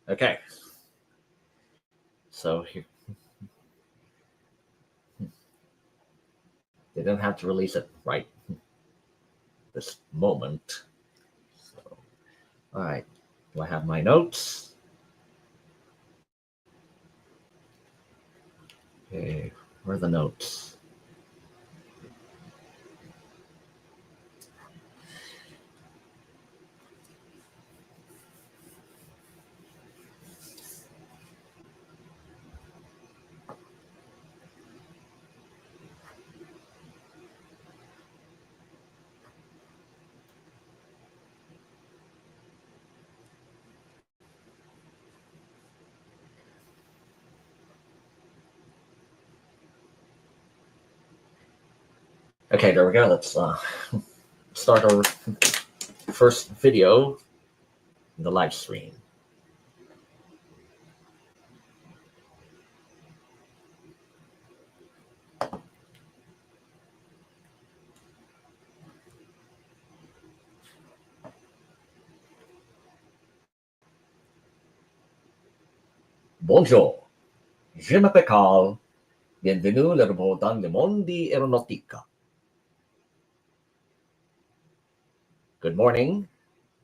Okay. So here, they didn't have to release it right this moment. So, all right. Do I have my notes? Okay. Where are the notes? Okay, there we go. Let's start our first video in the live stream. Bonjour, je m'appelle Carl. Bienvenue dans le monde de Aeronautica. Good morning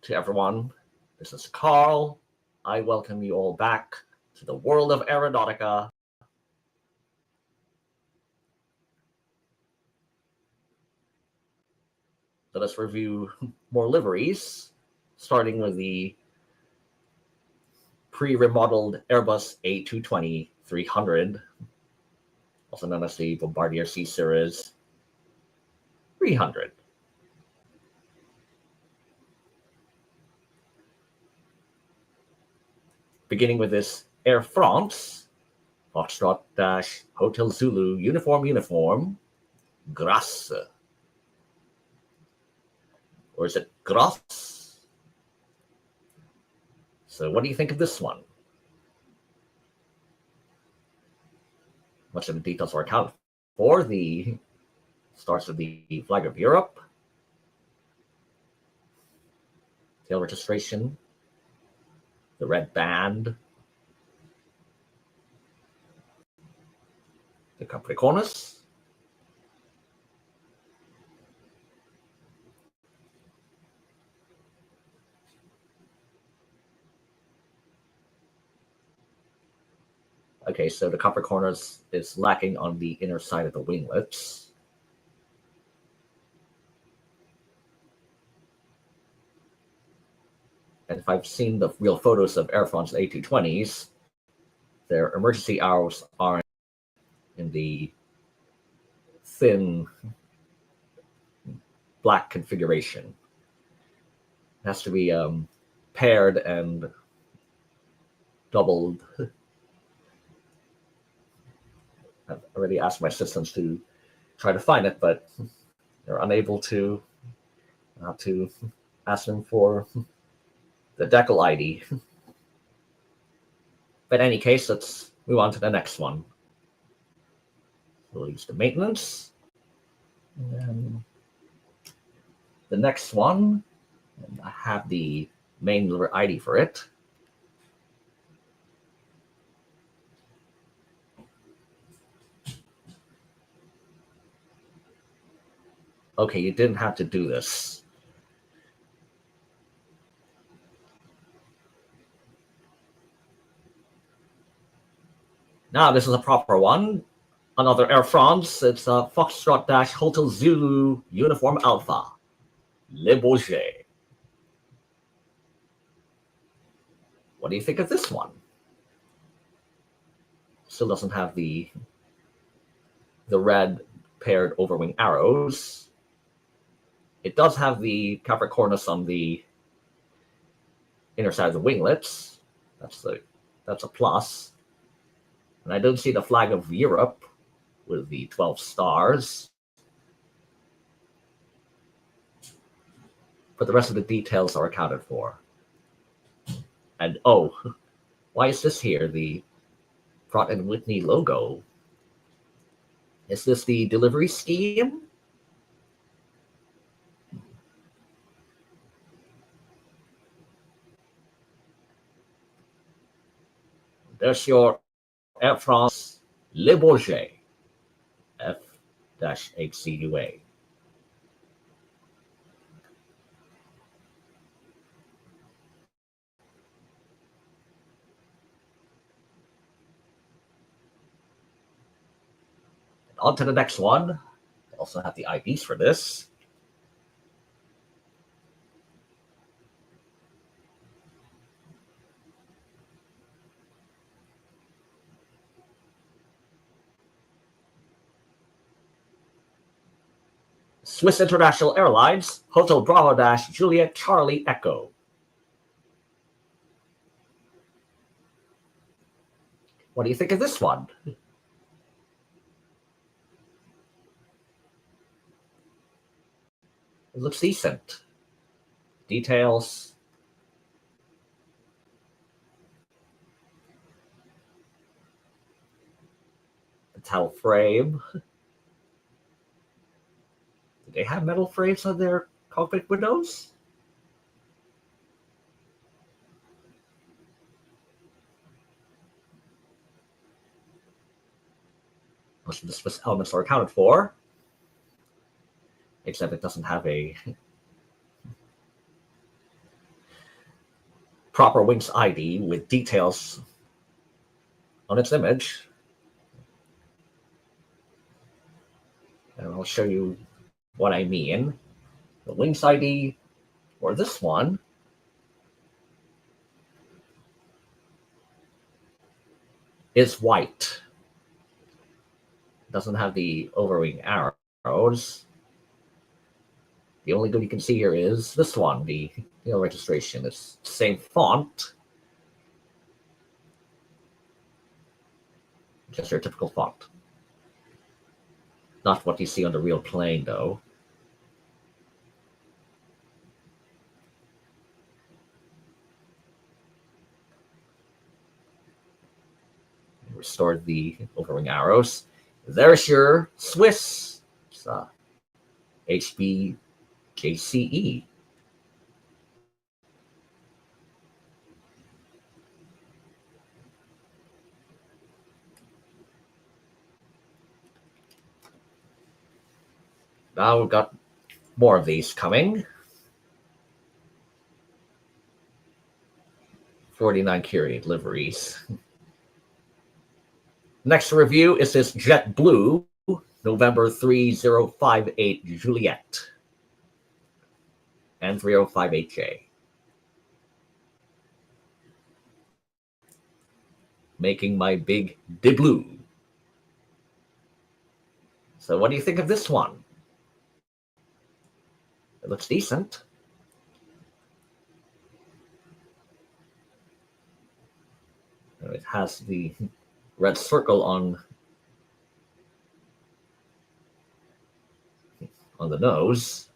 to everyone. This is Carl. I welcome you all back to the world of Aeronautica. Let us review more liveries, starting with the pre-remodeled Airbus A220-300, also known as the Bombardier C Series 300. Beginning with this Air France, Foxtrot Hotel Zulu uniform, Grasse. Or is it Grasse? So what do you think of this one? Much of the details are accounted for. The starts with the flag of Europe, tail registration, the red band, the Capricornus, okay, so the Capricornus is lacking on the inner side of the winglets. And if I've seen the real photos of Air France A220s, their emergency arrows are in the thin black configuration. It has to be paired and doubled. I've already asked my assistants to try to find it, but they're unable to. I have to ask them for the decal ID. But in any case, let's move on to the next one. We'll use the maintenance. And the next one, and I have the main ID for it. Okay, you didn't have to do this. Now, this is a proper one. Another Air France. It's a Foxtrot Hotel Zulu uniform Alpha, Le Bourget. What do you think of this one? Still doesn't have the red paired overwing arrows. It does have the Capricornus on the inner side of the winglets. That's a plus. And I don't see the flag of Europe with the 12 stars. But the rest of the details are accounted for. And oh, why is this here? The Pratt & Whitney logo. Is this the delivery scheme? There's your Air France Le Bourget F-HCUA. On to the next one. I also have the IDs for this. Swiss International Airlines, Hotel Bravo Dash Juliet Charlie Echo. What do you think of this one? It looks decent. Details. Metal frame. Do they have metal frames on their cockpit windows? Most of the Swiss elements are accounted for, except it doesn't have a proper wings ID with details on its image. And I'll show you what I mean. The wings ID for this one is white. It doesn't have the overwing arrows. The only good you can see here is this one, the registration. It's the same font, just your typical font. Not what you see on the real plane, though. Restored the overwing arrows. There's your Swiss HBJCE. Now we've got more of these coming. 49 Curie liveries. Next review is this JetBlue November 3058 Juliet and 3058J. Making my big debut. So what do you think of this one? It looks decent. It has the red circle on the nose.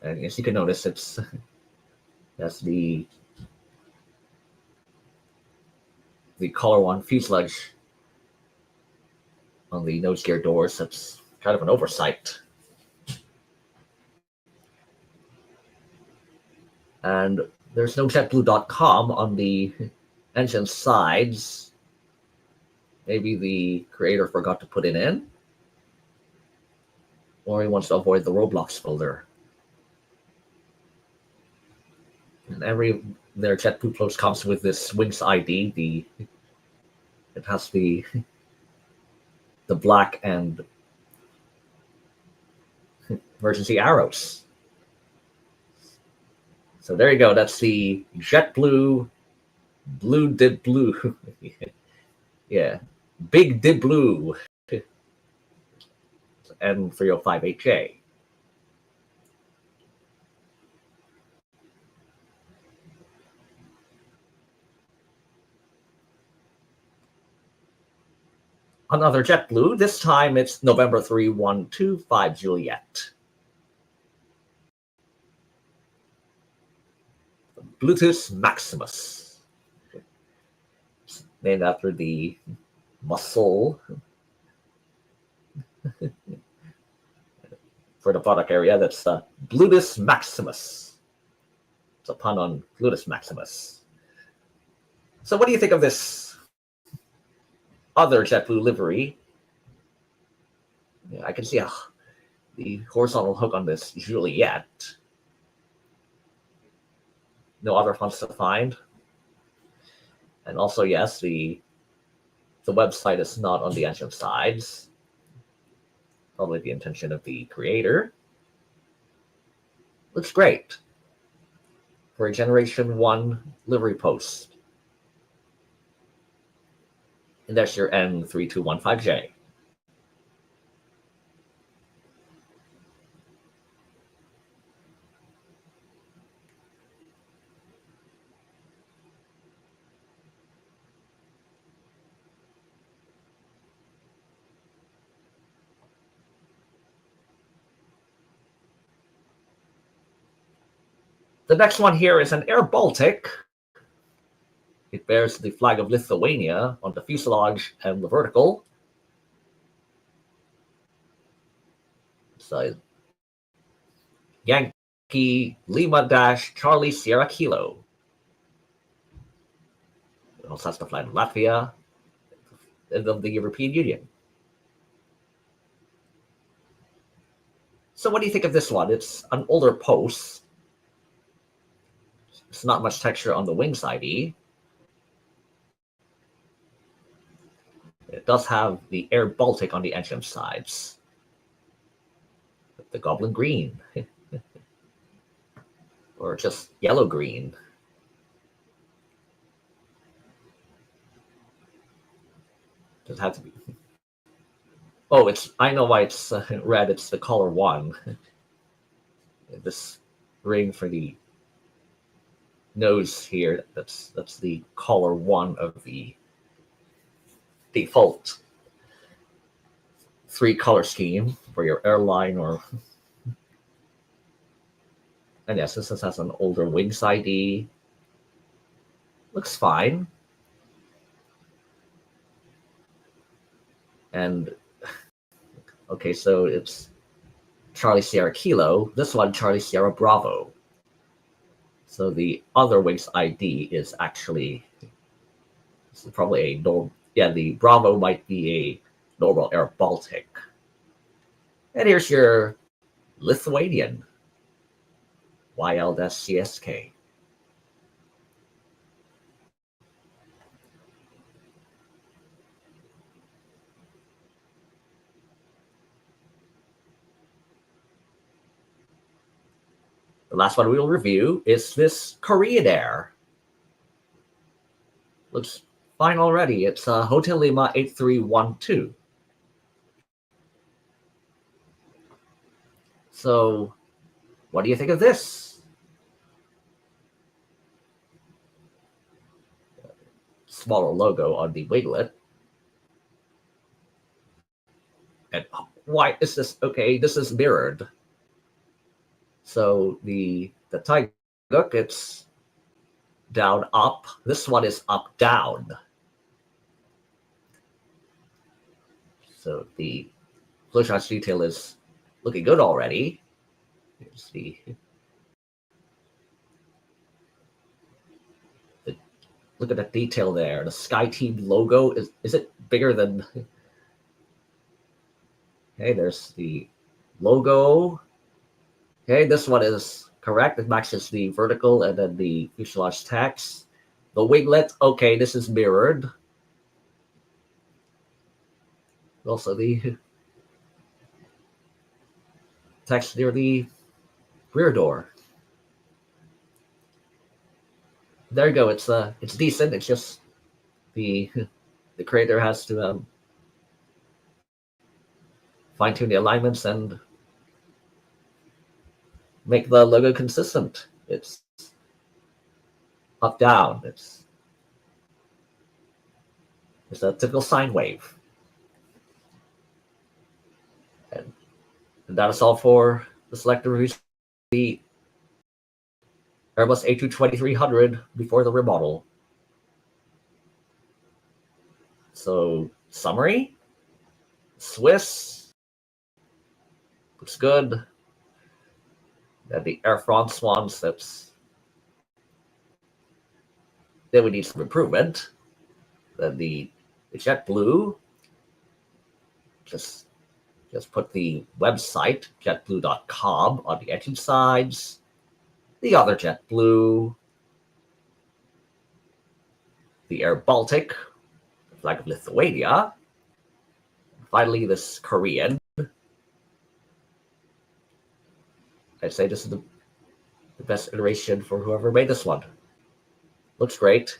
And as you can notice, that's the color one fuselage on the nose gear doors. That's kind of an oversight. And there's no JetBlue.com on the engine sides. Maybe the creator forgot to put it in, or he wants to avoid the Roblox folder. And their JetBlue clothes comes with this wings ID. It has the black and emergency arrows. So there you go. That's the JetBlue Blue Did Blue. Yeah. Big Did Blue. And 3058J. Another JetBlue. This time it's November 3125 Juliet. Bluetooth Maximus. It's named after the muscle for the product area. That's Bluetooth Maximus. It's a pun on Gluteus Maximus. So what do you think of this other JetBlue livery? Yeah, I can see the horizontal hook on this Juliet. No other fonts to find. And also, yes, the website is not on the engine sides. Probably the intention of the creator. Looks great for a Generation 1 livery post. And that's your N3215J. The next one here is an Air Baltic. It bears the flag of Lithuania on the fuselage and the vertical. So Yankee Lima Dash Charlie Sierra Kilo. It also has the flag of Latvia and of the European Union. So what do you think of this one? It's an older post. It's not much texture on the wings ID. It does have the Air Baltic on the engine sides. The Goblin Green. Or just yellow green. Does it have to be? Oh, I know why it's red. It's the color 1. This ring for the nose here, that's the color 1 of the default 3 color scheme for your airline. Or and yes, this has an older wings ID. Looks fine. And okay, so it's Charlie Sierra Kilo. This one, Charlie Sierra Bravo. So the other wings ID is actually, this is probably a normal. Yeah, the Bravo might be a normal Air Baltic. And here's your Lithuanian YL-CSK. The last one we will review is this Korean Air. Looks fine already. It's Hotel Lima 8312. So, what do you think of this? Smaller logo on the winglet. And why is this? Okay, this is mirrored. So the tie hook, it's down up. This one is up down. So the flowchart detail is looking good already. Here's look at the detail there. The Sky Team logo is it bigger than? Okay, there's the logo. Okay, this one is correct. It matches the vertical and then the fuselage text. The winglet, okay, this is mirrored. Also the text near the rear door. There you go. It's decent. It's just the creator has to fine tune the alignments and make the logo consistent. It's up down. It's a typical sine wave. And that is all for the selected reviews. The Airbus A220-300 before the remodel. So summary: Swiss looks good. Then the Air France ones, that's Then we need some improvement. Then the JetBlue, just put the website jetblue.com on the engine sides. The other JetBlue, the Air Baltic, the flag of Lithuania. Finally, this Korean. I'd say this is the best iteration for whoever made this one. Looks great.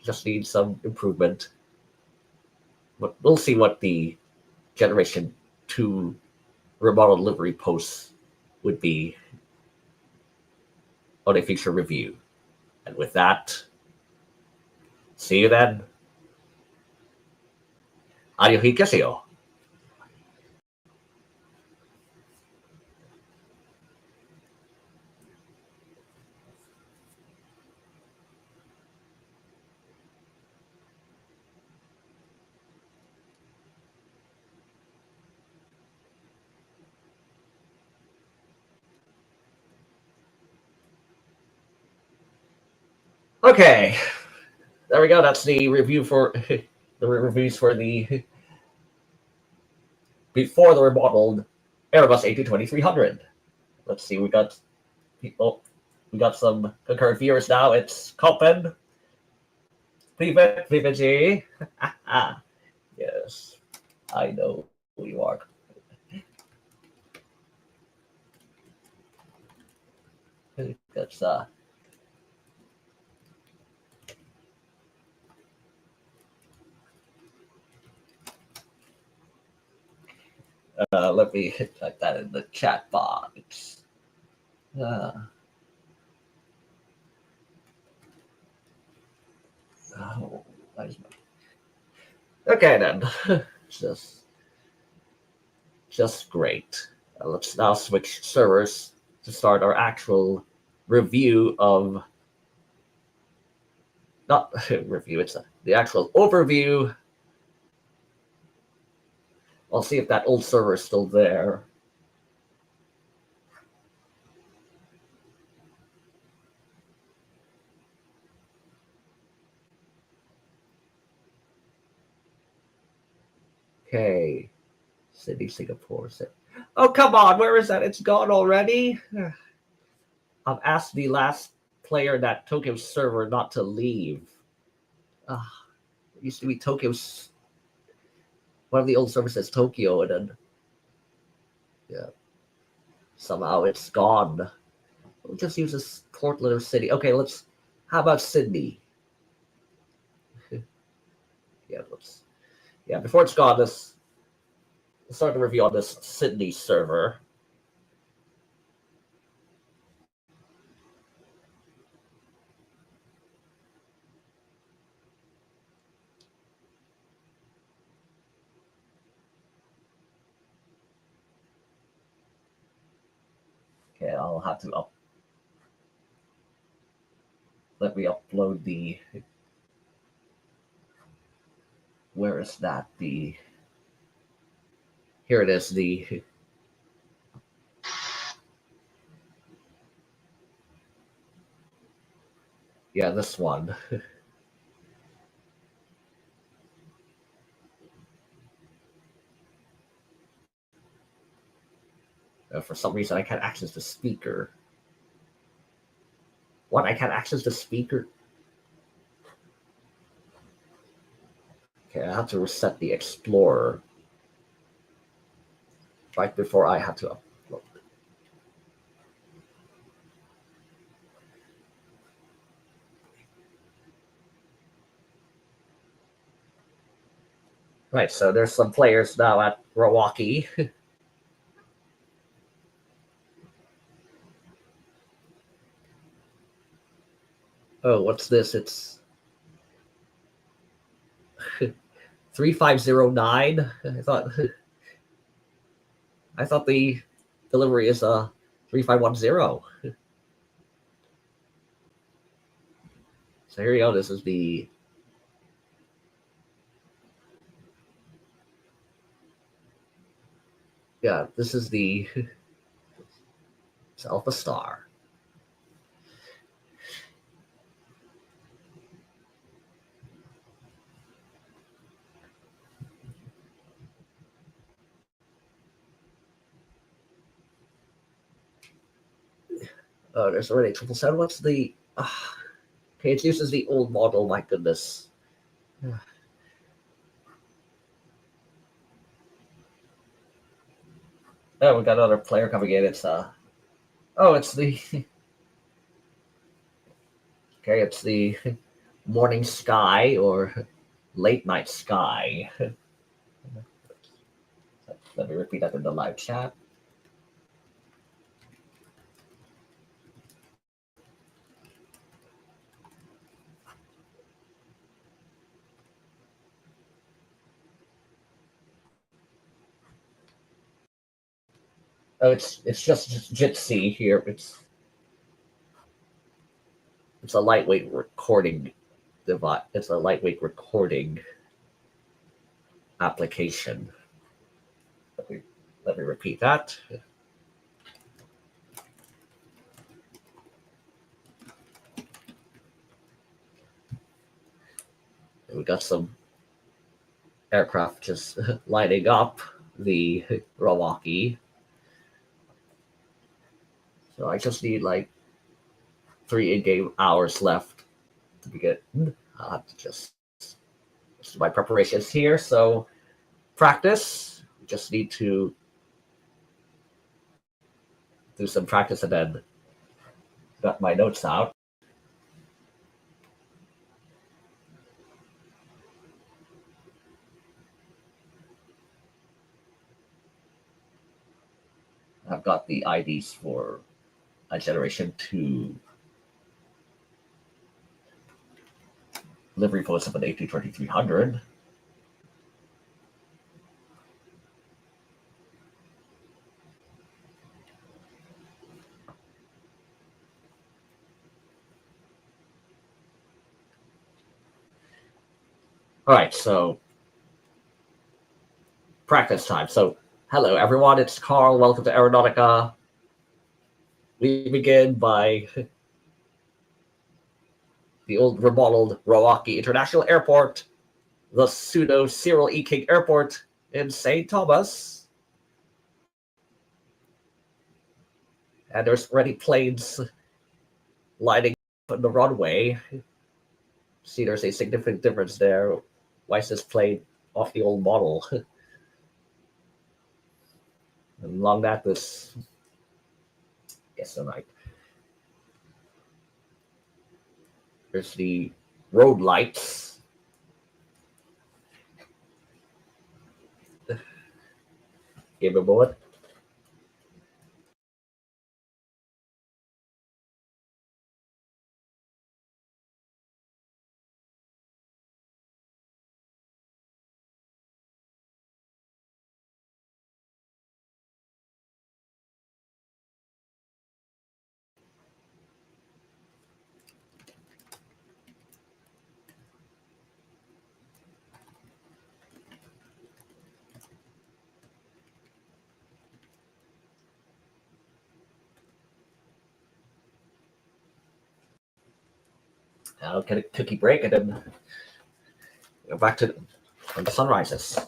Just needs some improvement. But we'll see what the Generation 2 remodeled livery posts would be on a future review. And with that, see you then. Adiós. Okay, there we go. That's the review for the reviews for the before the remodeled Airbus A220-300. Let's see, we got people. We got some concurrent viewers now. It's Copen. PVG. Yes, I know who you are. That's let me type that in the chat box. Oh, okay then. just great. Let's now switch servers to start our actual review of not review. It's the actual overview. I'll see if that old server is still there. Okay. Sydney, Singapore. Oh, come on. Where is that? It's gone already. I've asked the last player in that Tokyo server not to leave. It used to be Tokyo's. One of the old servers says Tokyo, and then yeah, somehow it's gone. We'll just use this Portland or City. Okay, how about Sydney? Before it's gone, let's start the review on this Sydney server. Okay, I'll have to let me upload the. Where is that? Here it is. This one. For some reason, I can't access the speaker. What? I can't access the speaker? Okay, I have to reset the Explorer right before I have to upload. Right, so there's some players now at Milwaukee. Oh, what's this? It's 3509. I thought the delivery is 3510. So here you go. This is the this is the it's Alpha Star. Oh, there's already 777. What's the? Okay, it uses the old model. My goodness. Oh, we got another player coming in. It's oh, it's the okay. It's the morning sky or late night sky. Let me repeat that in the live chat. Oh, it's just Jitsi here. It's a lightweight recording device. It's a lightweight recording application. Let me repeat that. We got some aircraft just lining up the Rawaki. So I just need like 3 in-game hours left to begin. I'll have to just my preparations here. So practice. We just need to do some practice and then got my notes out. I've got the IDs for a Generation 2 livery post of an A220-300. All right, so practice time. So hello, everyone. It's Carl. Welcome to Aeronautica. We begin by the old remodeled Rawaki International Airport, the pseudo Cyril E. King Airport in St. Thomas. And there's already planes lining up on the runway. See, there's a significant difference there. Why is this plane off the old model? And along that, this yes, all right. There's the road lights. Give me a moment. I'll get a cookie break and then go back to when the sun rises.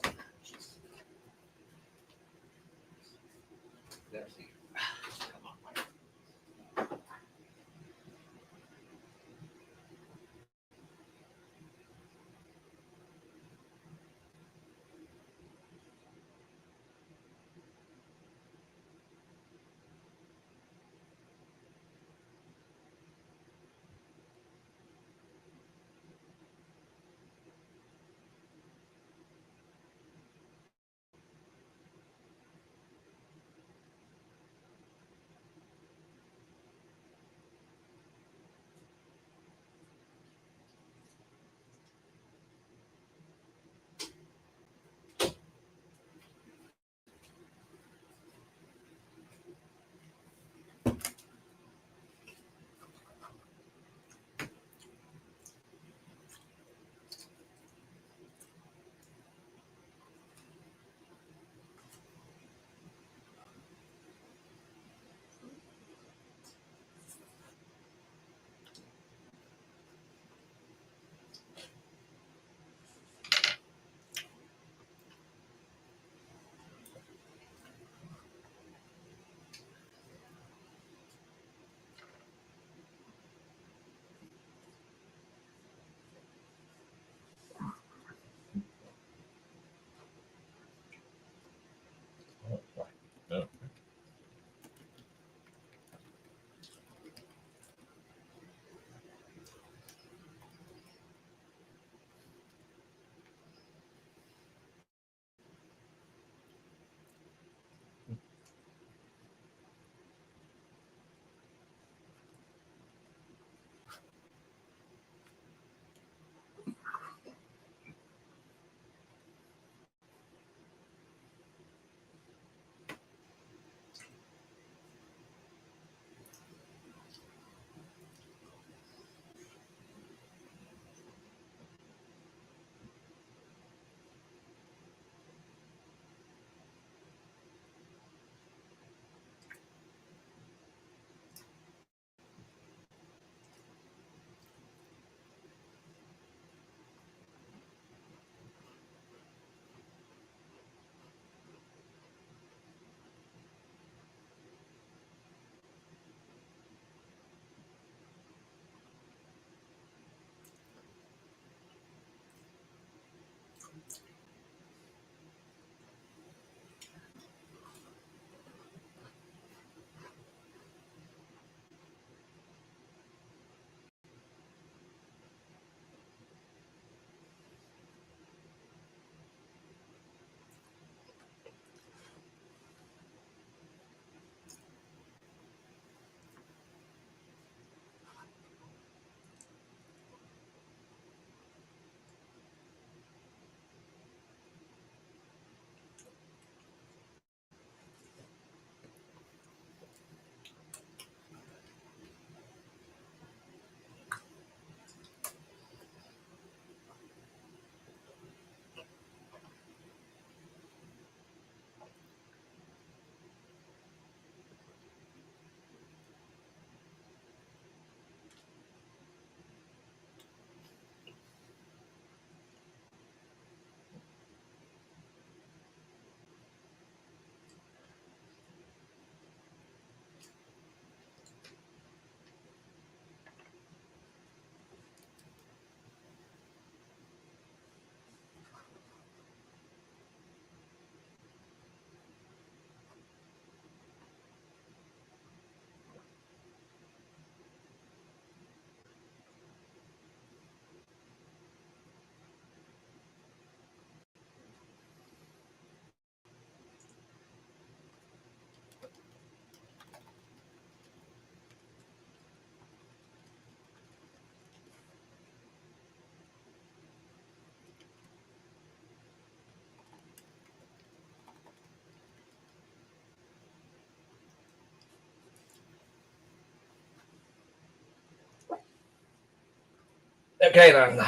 Okay then,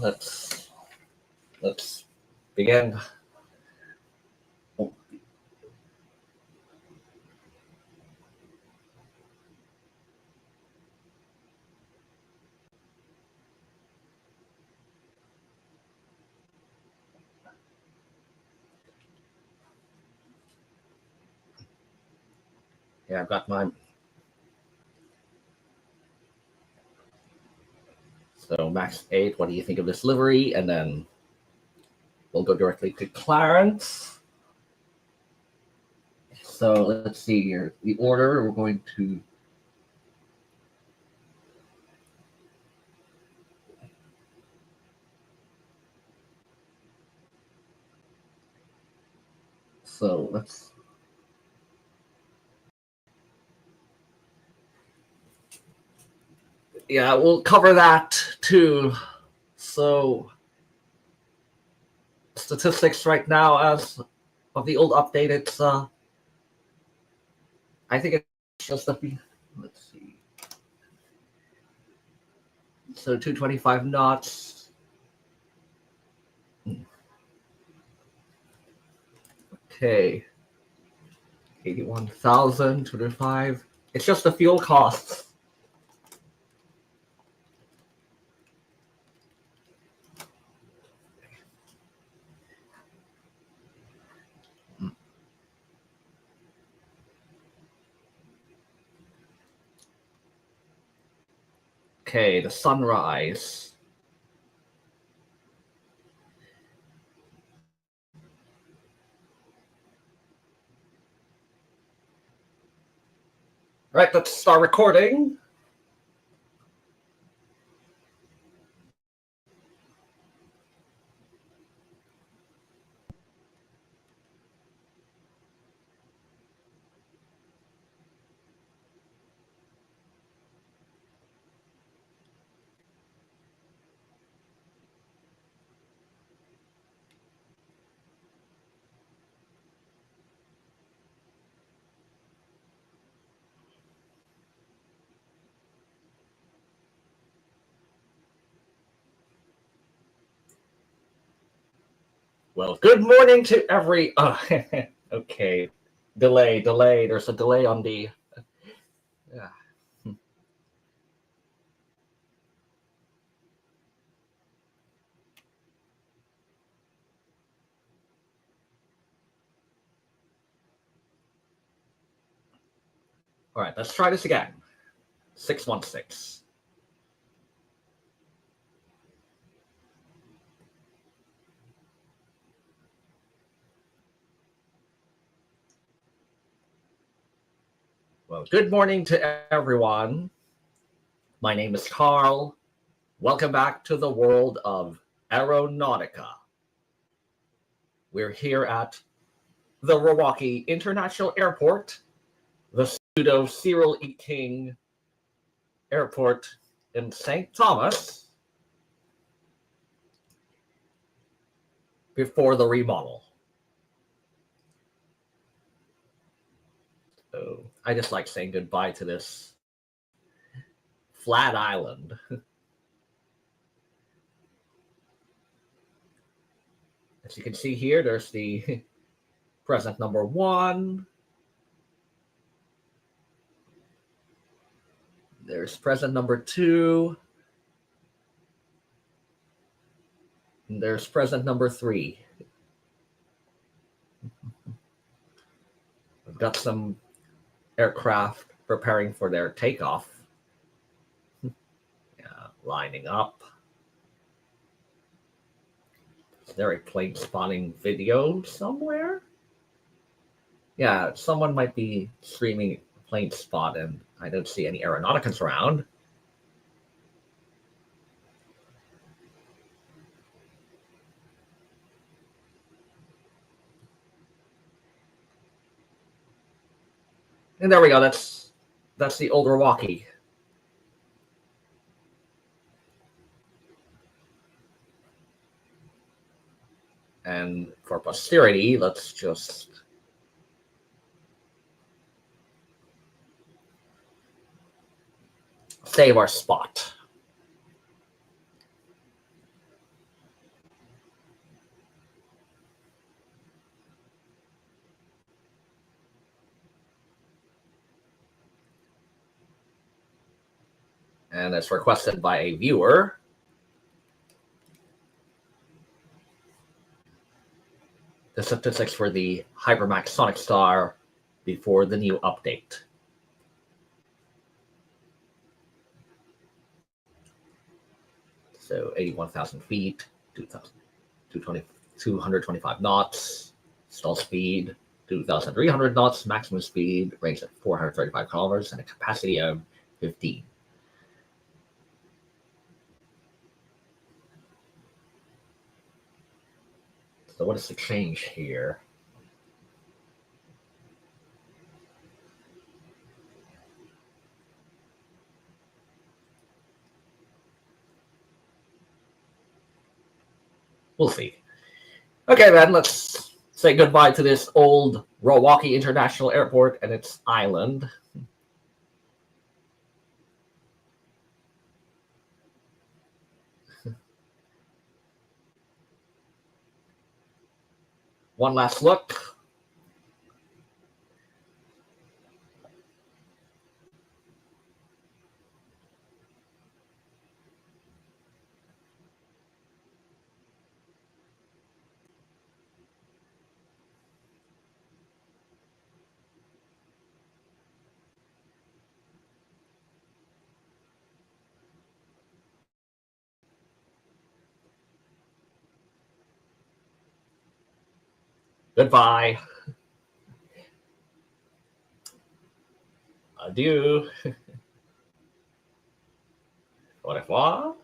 let's begin. Yeah, I've got mine. So max 8, what do you think of this livery? And then we'll go directly to Clarence. So let's see here. The order we're going to. So let's. Yeah, we'll cover that too. So statistics right now, as of the old update, it's I think it's just a. Let's see. So 225 knots. Okay. 81,205. It's just the fuel costs. Okay, the sunrise. Right, let's start recording. Well, good morning to every. Okay, delay. There's a delay on the. Yeah. All right, let's try this again. 616. Well, good morning to everyone. My name is Carl. Welcome back to the world of Aeronautica. We're here at the Milwaukee International Airport, the pseudo Cyril E. King Airport in St. Thomas, before the remodel. So I just like saying goodbye to this flat island. As you can see here, there's the present number 1. There's present number 2. And there's present number 3. We've got some aircraft preparing for their takeoff. Yeah, lining up. Is there a plane spotting video somewhere? Yeah, someone might be streaming plane spot, and I don't see any Aeronauticans around. And there we go. That's the old Milwaukee. And for posterity, let's just save our spot. and it's requested by a viewer. The statistics for the Hypermax Sonic Star before the new update. So 81,000 feet, 225 knots, stall speed, 2,300 knots, maximum speed, range at 435 kilometers, and a capacity of 15. So what is the change here? We'll see. Okay, then, let's say goodbye to this old Milwaukee International Airport and its island. One last look. Goodbye. Adieu. Au revoir.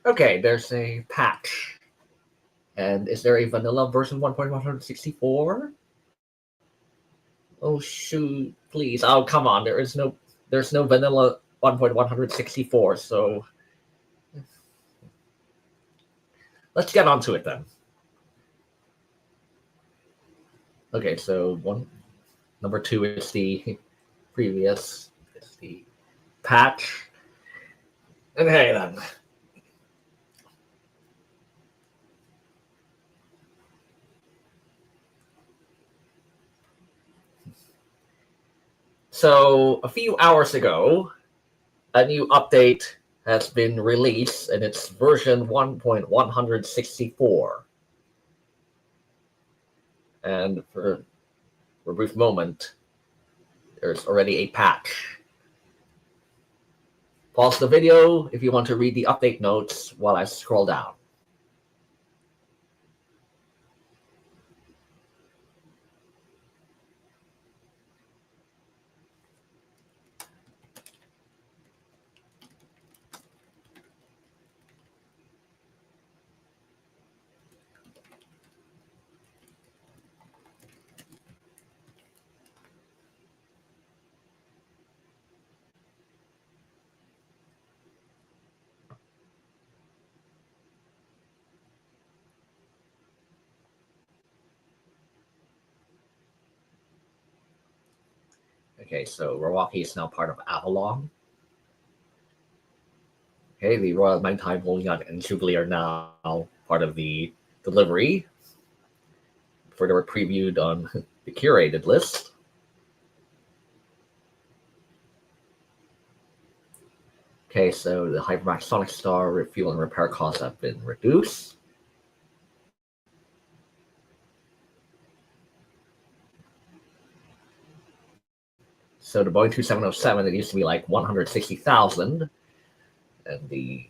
Okay, there's a patch. And is there a vanilla version 1.164? Oh shoot, please. Oh, come on. There's no vanilla 1.164, so let's get onto it then. Okay, so number 2 is the previous, it's the patch. And hey then. So a few hours ago, a new update has been released, and it's version 1.164. And for a brief moment, there's already a patch. Pause the video if you want to read the update notes while I scroll down. Okay, so Milwaukee is now part of Avalon. Okay, the Royal Maritime Holding and Jubilee are now part of the Livery. Before they were previewed on the curated list. Okay, so the Hypermax Sonic Star refuel and repair costs have been reduced. So the Boeing 2707, it used to be like 160,000, and the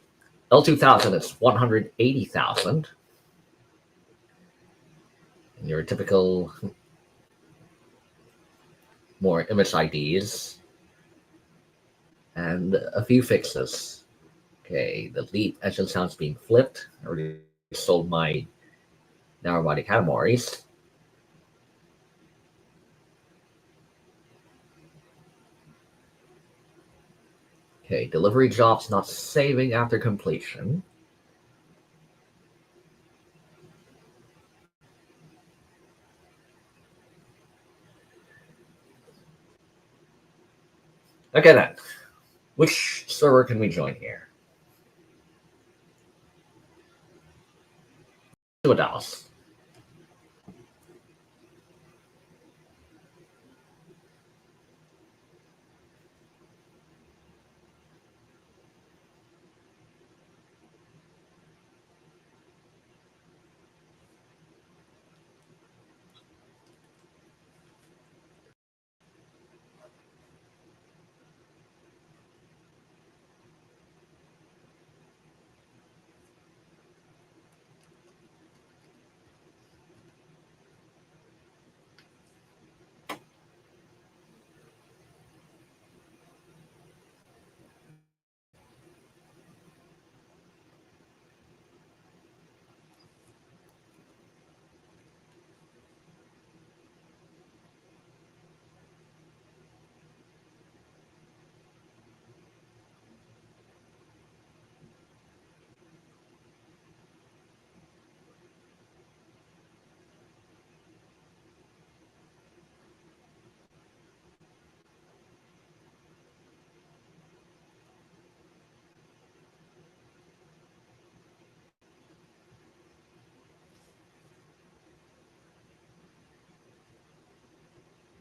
L2000 is 180,000. And your typical more image IDs and a few fixes. Okay, the LEAP engine sounds being flipped. I already sold my narrow body categories. Okay, delivery jobs not saving after completion. Okay then, which server can we join here? To a Dallas.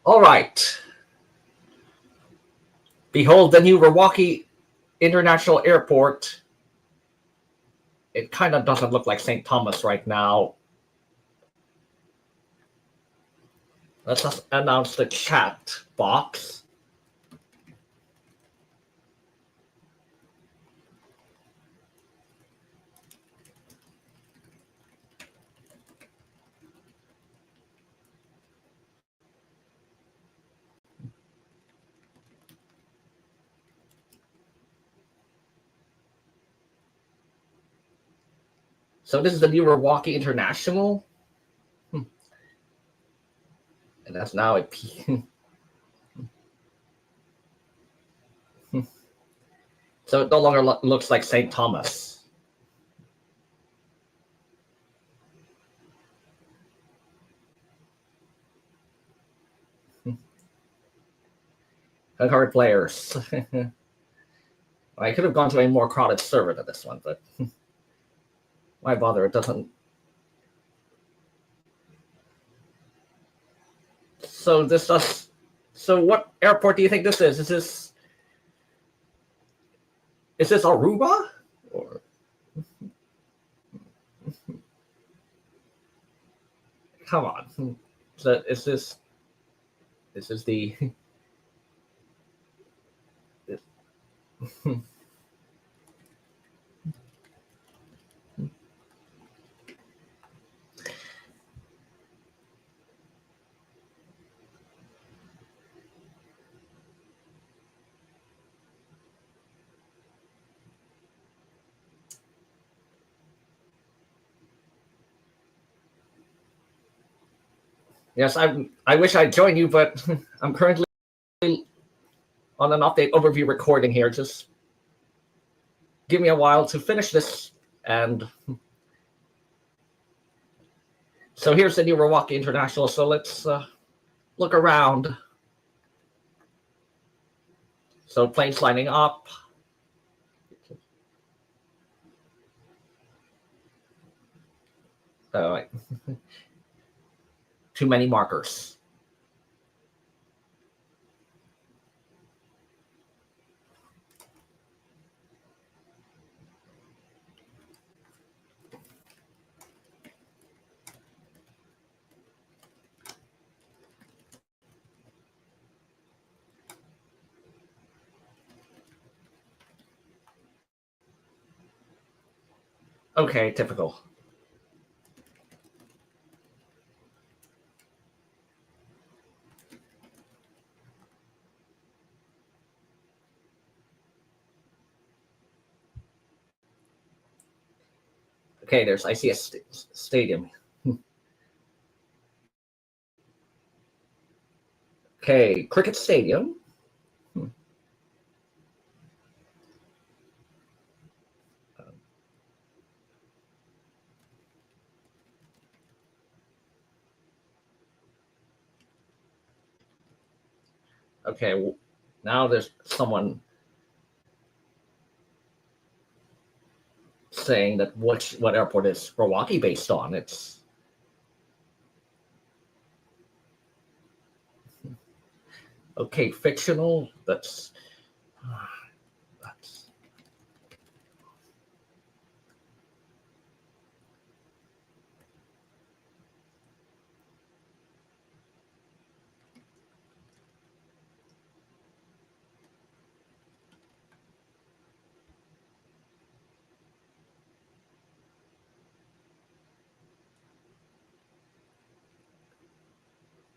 All right. Behold the new Milwaukee International Airport. It kind of doesn't look like St. Thomas right now. Let's just announce the chat box. So this is the new Milwaukee International. And that's now a P. So it no longer looks like St. Thomas. Concurrent players. I could have gone to a more crowded server than this one, but why bother? It doesn't. So this does. So what airport do you think this is? Is this Aruba? Or come on. So is this the Yes, I wish I'd join you, but I'm currently on an update overview recording here. Just give me a while to finish this. And so here's the new Milwaukee International. So let's look around. So planes lining up. Too many markers. Okay, typical. Okay, I see a stadium. Okay, cricket stadium. Okay, now there's someone saying that what airport is Milwaukee based on. It's okay, fictional. That's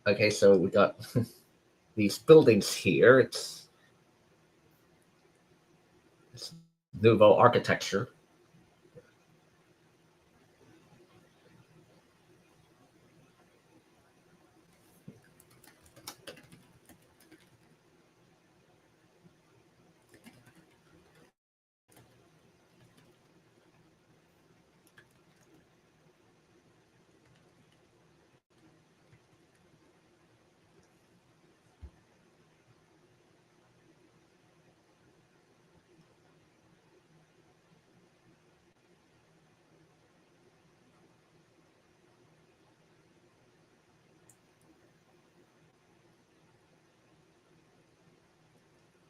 okay. So we got these buildings here. It's Nouveau architecture.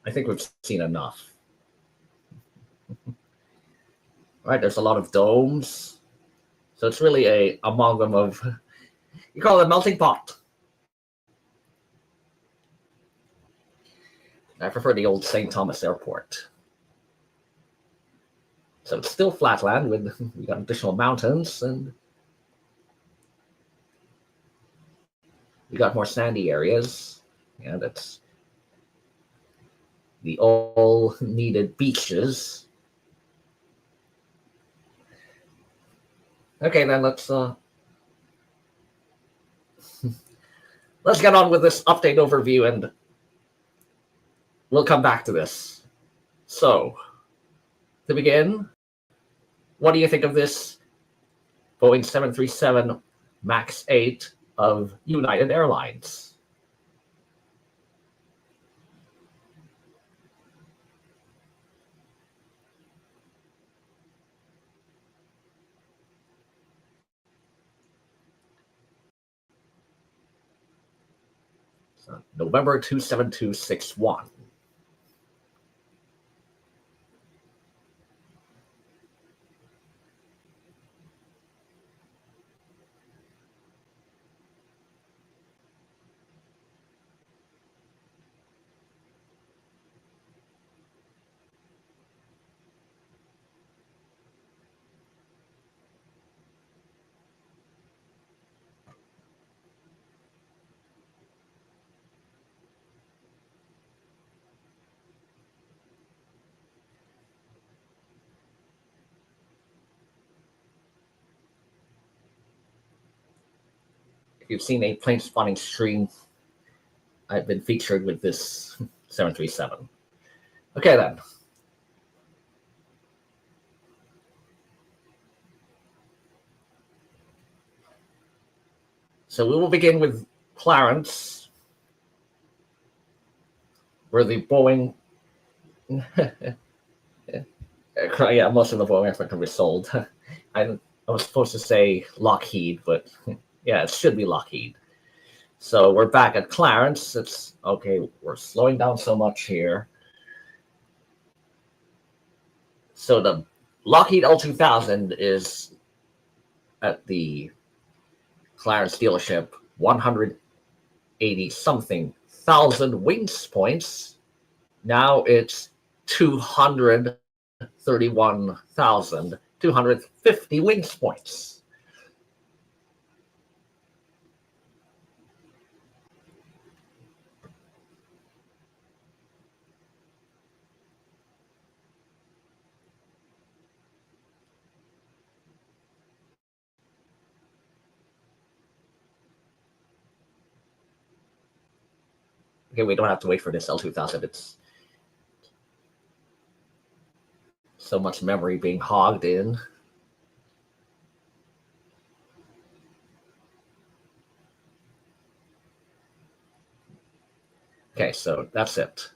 I think we've seen enough. All right, there's a lot of domes. So it's really a amalgam of, you call it a melting pot. I prefer the old St. Thomas Airport. So it's still flatland with, we got additional mountains, and we got more sandy areas. Yeah, that's the all needed beaches. Okay, then let's get on with this update overview, and we'll come back to this. So, to begin, what do you think of this Boeing 737 MAX 8 of United Airlines? So, November 27261. If you've seen a plane spotting stream, I've been featured with this 737. Okay, then. So we will begin with Clarence, where the Boeing, yeah, most of the Boeing aircraft were sold. I was supposed to say Lockheed, but yeah, it should be Lockheed. So we're back at Clarence. It's okay. We're slowing down so much here. So the Lockheed L2000 is at the Clarence dealership, 180 something thousand wings points. Now it's 231,250 wings points. Okay, we don't have to wait for this L2000. It's so much memory being hogged in. Okay, so that's it.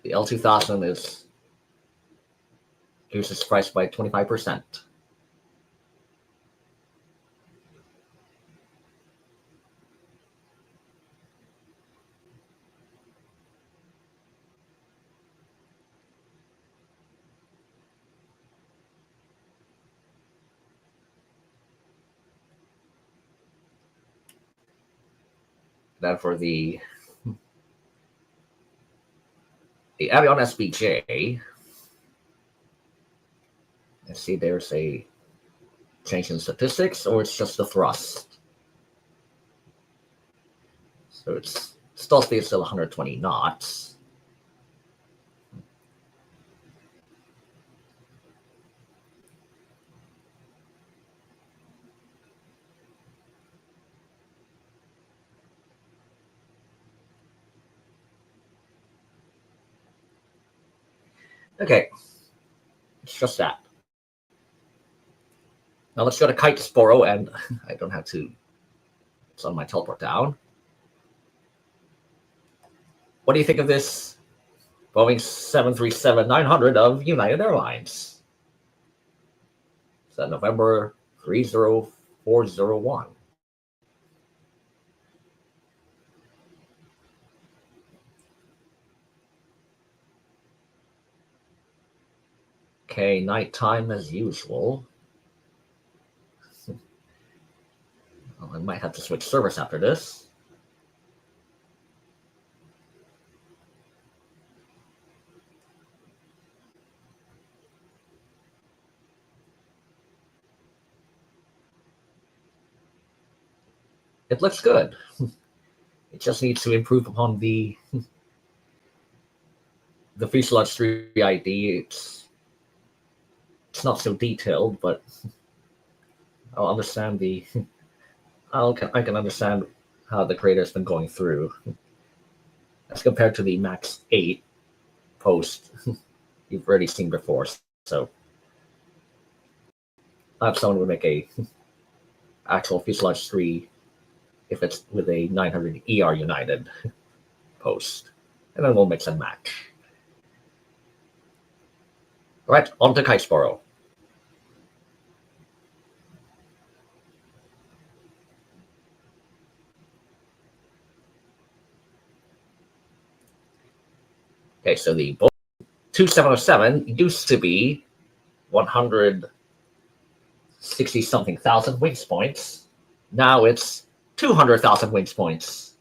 The L2000 is reduces price by 25%. Then for the Avion SBJ, let's see, there's a change in statistics, or it's just the thrust. So it's still speed still 120 knots. Okay, it's just that. Now let's go to Kite Sporo, and I don't have to, it's on my teleport down. What do you think of this Boeing 737-900 of United Airlines? So November 30401. Okay, nighttime as usual. Well, I might have to switch servers after this. It looks good. It just needs to improve upon the Fuselage 3 ID. It's not so detailed, but I'll understand I can understand how the creator's been going through as compared to the Max 8 post you've already seen before. So I have someone would make a actual Fuselage 3 if it's with a 900 ER United post, and then we'll mix and match. All right, on to Kitesboro. Okay, so the 2707 used to be 160 something thousand wings points. Now it's 200,000 wings points.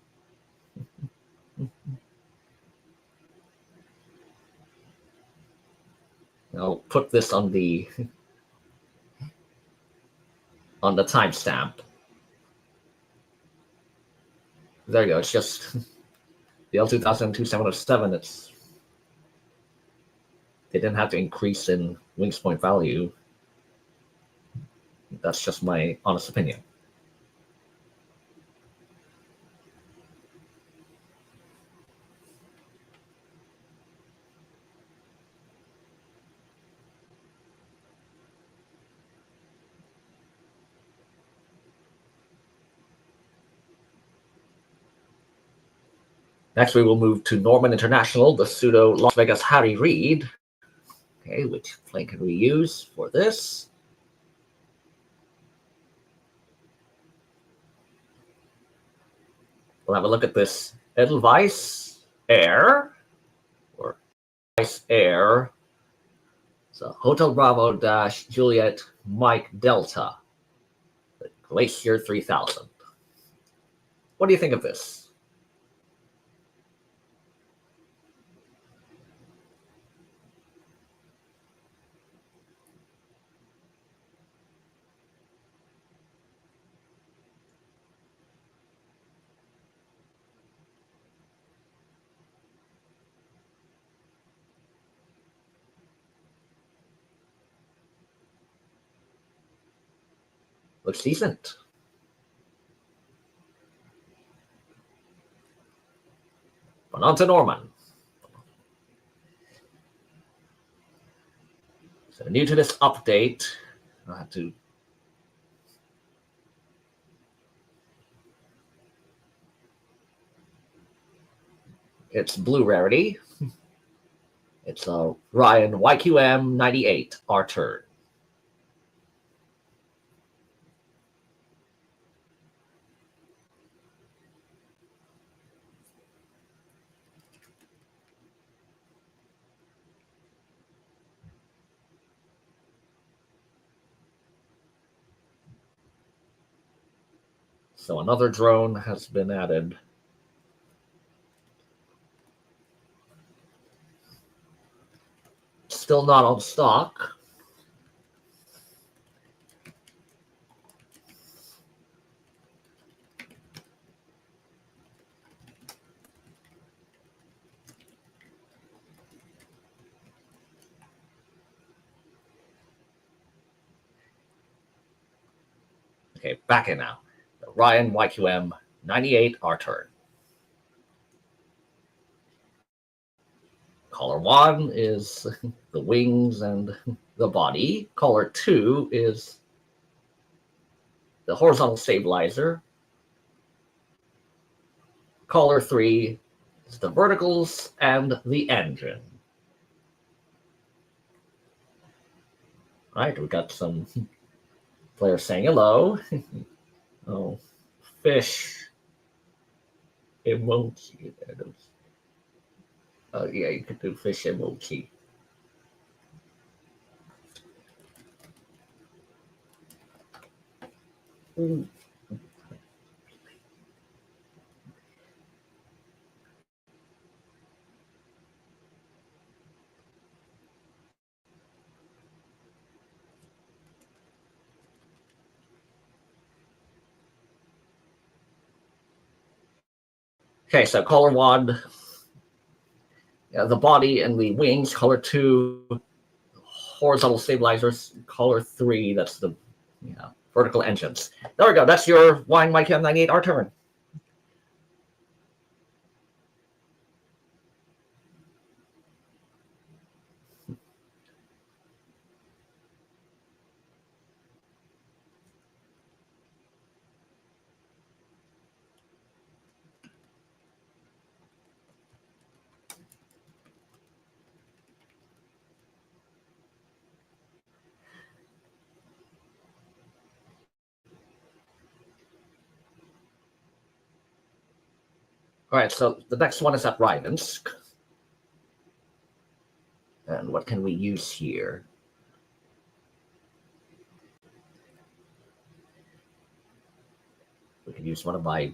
I'll put this on the timestamp. There you go. It's just the L2000-2707. They didn't have to increase in wings point value. That's just my honest opinion. Next, we will move to Norman International, the pseudo Las Vegas Harry Reid. Okay, which plane can we use for this? We'll have a look at this Edelweiss Air, or Edelweiss Air. So Hotel Bravo dash Juliet Mike Delta, Glacier 3000. What do you think of this? Looks decent. But on to Norman. So new to this update, I have to it's blue rarity. It's a Ryan YQM 98 our turn. So another drone has been added. Still not on stock. Okay, back in now. The Ryan YQM 98 our turn. Caller 1 is the wings and the body. Caller 2 is the horizontal stabilizer. Caller 3 is the verticals and the engine. All right, we got some players saying hello. Oh, fish emoji. Oh, yeah, you could do fish emoji. Okay, so color 1, the body and the wings. Color 2, horizontal stabilizers. Color 3, that's the vertical engines. There we go. That's your Wine Mike 98. Our turn. All right, so the next one is at Ryvinsk. And what can we use here? We can use one of my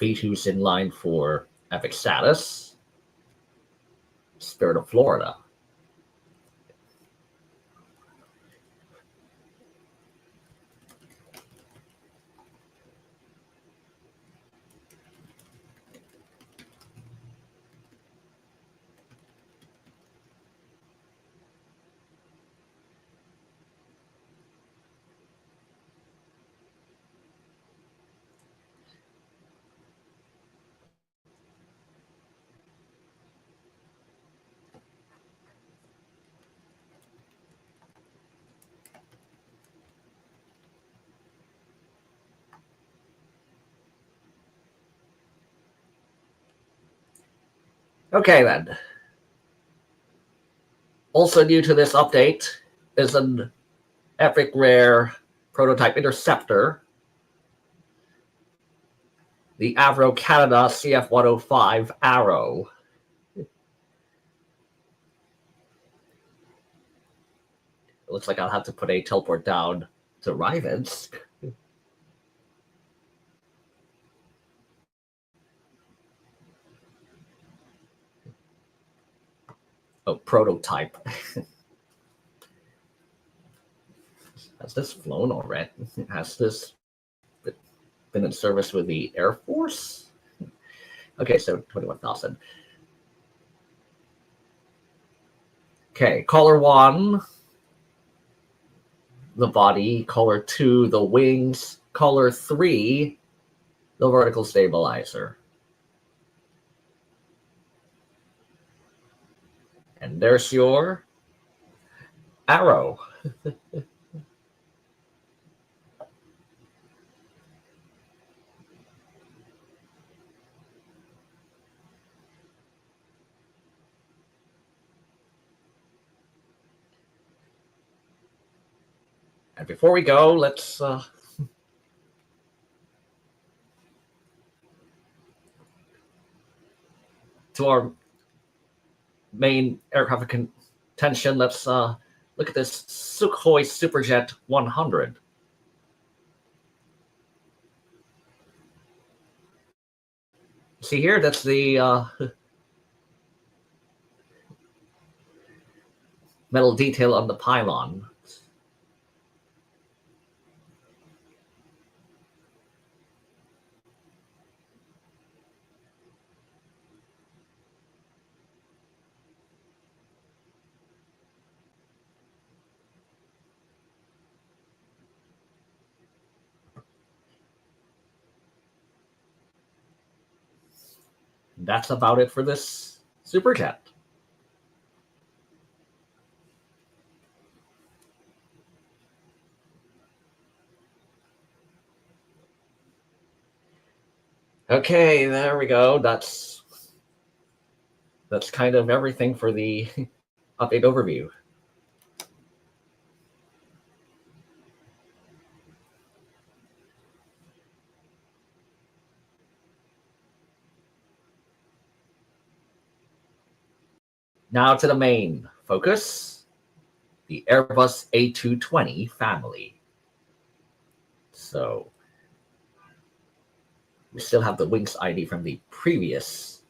V2s in line for epic status. Spirit of Florida. Okay, then. Also new to this update is an epic rare prototype interceptor, the Avro Canada CF-105 Arrow. It looks like I'll have to put a teleport down to Ryvinsk. Oh, prototype. Has this flown already? Has this been in service with the Air Force? Okay, so 21,000. Okay, color 1, the body. Color 2, the wings. Color 3, the vertical stabilizer. And there's your Arrow. And before we go, let's to our main aircraft of contention. Let's look at this Sukhoi Superjet 100. See here, that's the metal detail on the pylon. That's about it for this Superjet. Okay, there we go. That's kind of everything for the update overview. Now to the main focus, the Airbus A220 family. So we still have the wings ID from the previous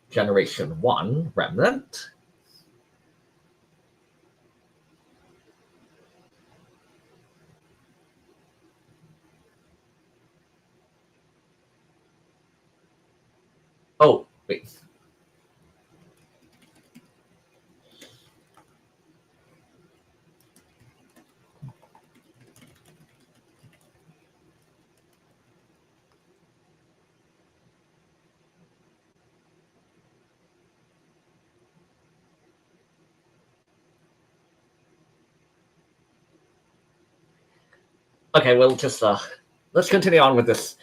Generation 1 remnant. Oh, wait. Okay, we'll just let's continue on with this.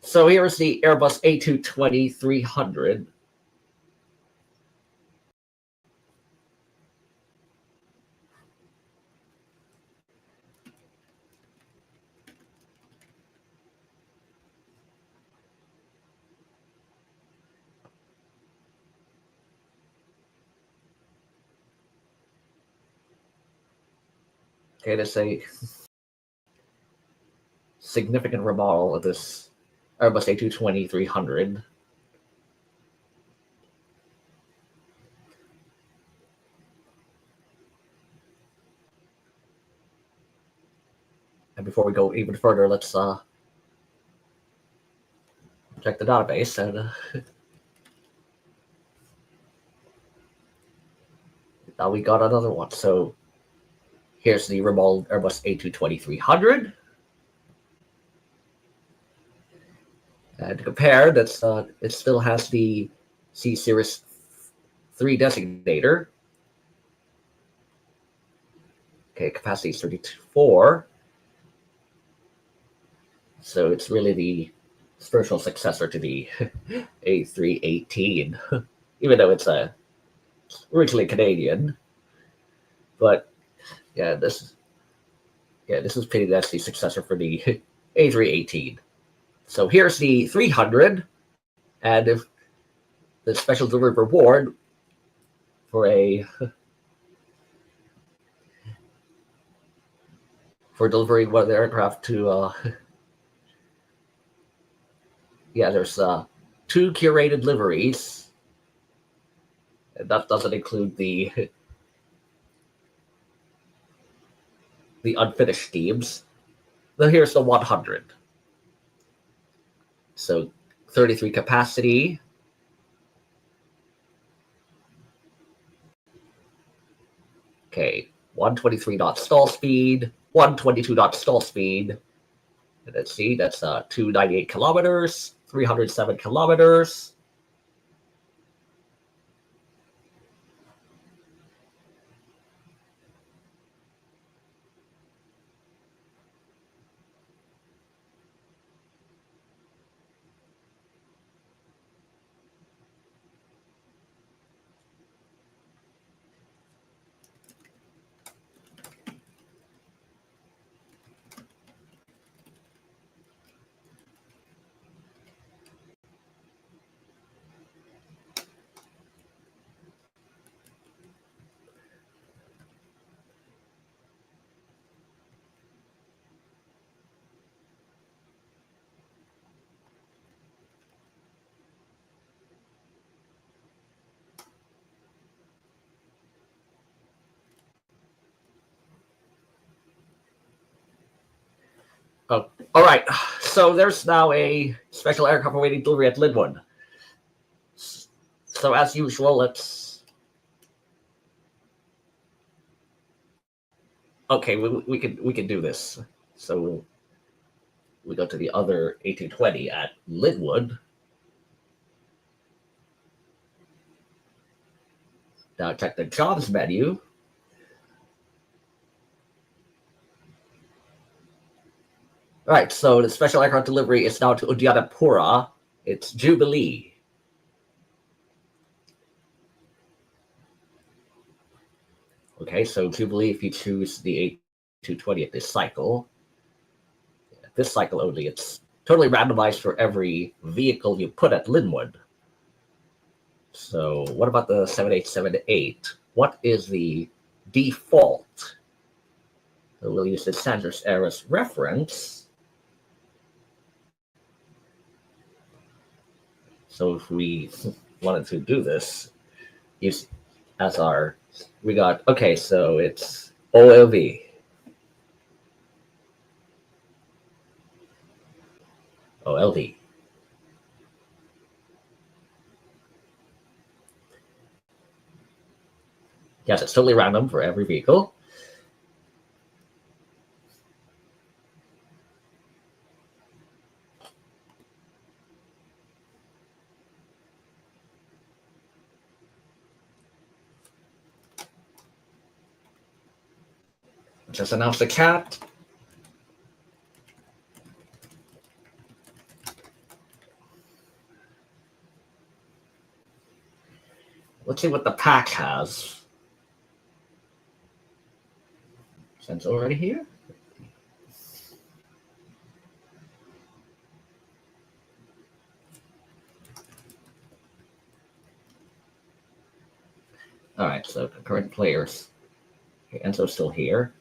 So here's the Airbus A220-300. Okay, that's a significant remodel of this Airbus A220-300. And before we go even further, let's check the database. And now we got another one. So here's the remodeled Airbus A220-300. And to compare, that's it still has the C Series 3 designator. Okay, capacity is 34. So it's really the spiritual successor to the A318, even though it's originally Canadian. But yeah, this is pretty. That's the successor for the A318. So here's the 300, and if the special delivery reward for delivering one of the aircraft to there's 2 curated liveries, and that doesn't include the unfinished themes. Then here's the 100. So 33 capacity. Okay, 123 knot stall speed, 122 knot stall speed. And let's see, that's 298 kilometers, 307 kilometers. Oh, all right. So there's now a special aircraft awaiting delivery at Linwood. So as usual, let's. Okay, we can do this. So we go to the other A220 at Linwood. Now check the jobs menu. All right, so the special aircraft delivery is now to Udyanampura. It's Jubilee. Okay, so Jubilee, if you choose the A220 at this cycle only, it's totally randomized for every vehicle you put at Linwood. So what about the 7878? What is the default? So we'll use the Sanders Eras reference. So if we wanted to do this, use as our, we got, okay, so it's OLV. OLV. Yes, it's totally random for every vehicle. Just announce the cat. Let's see what the pack has. Since already here. All right, so current players. Okay, Enzo's still here.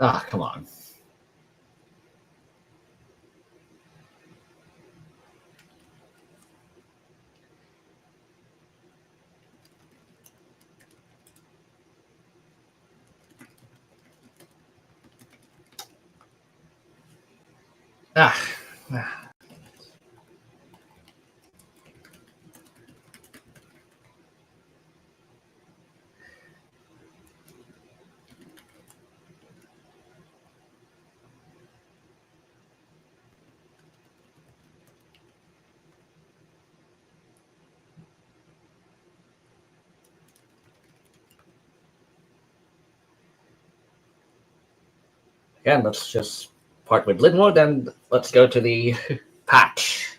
Ah, come on. Ah. Again, let's just part with Linwood and let's go to the patch.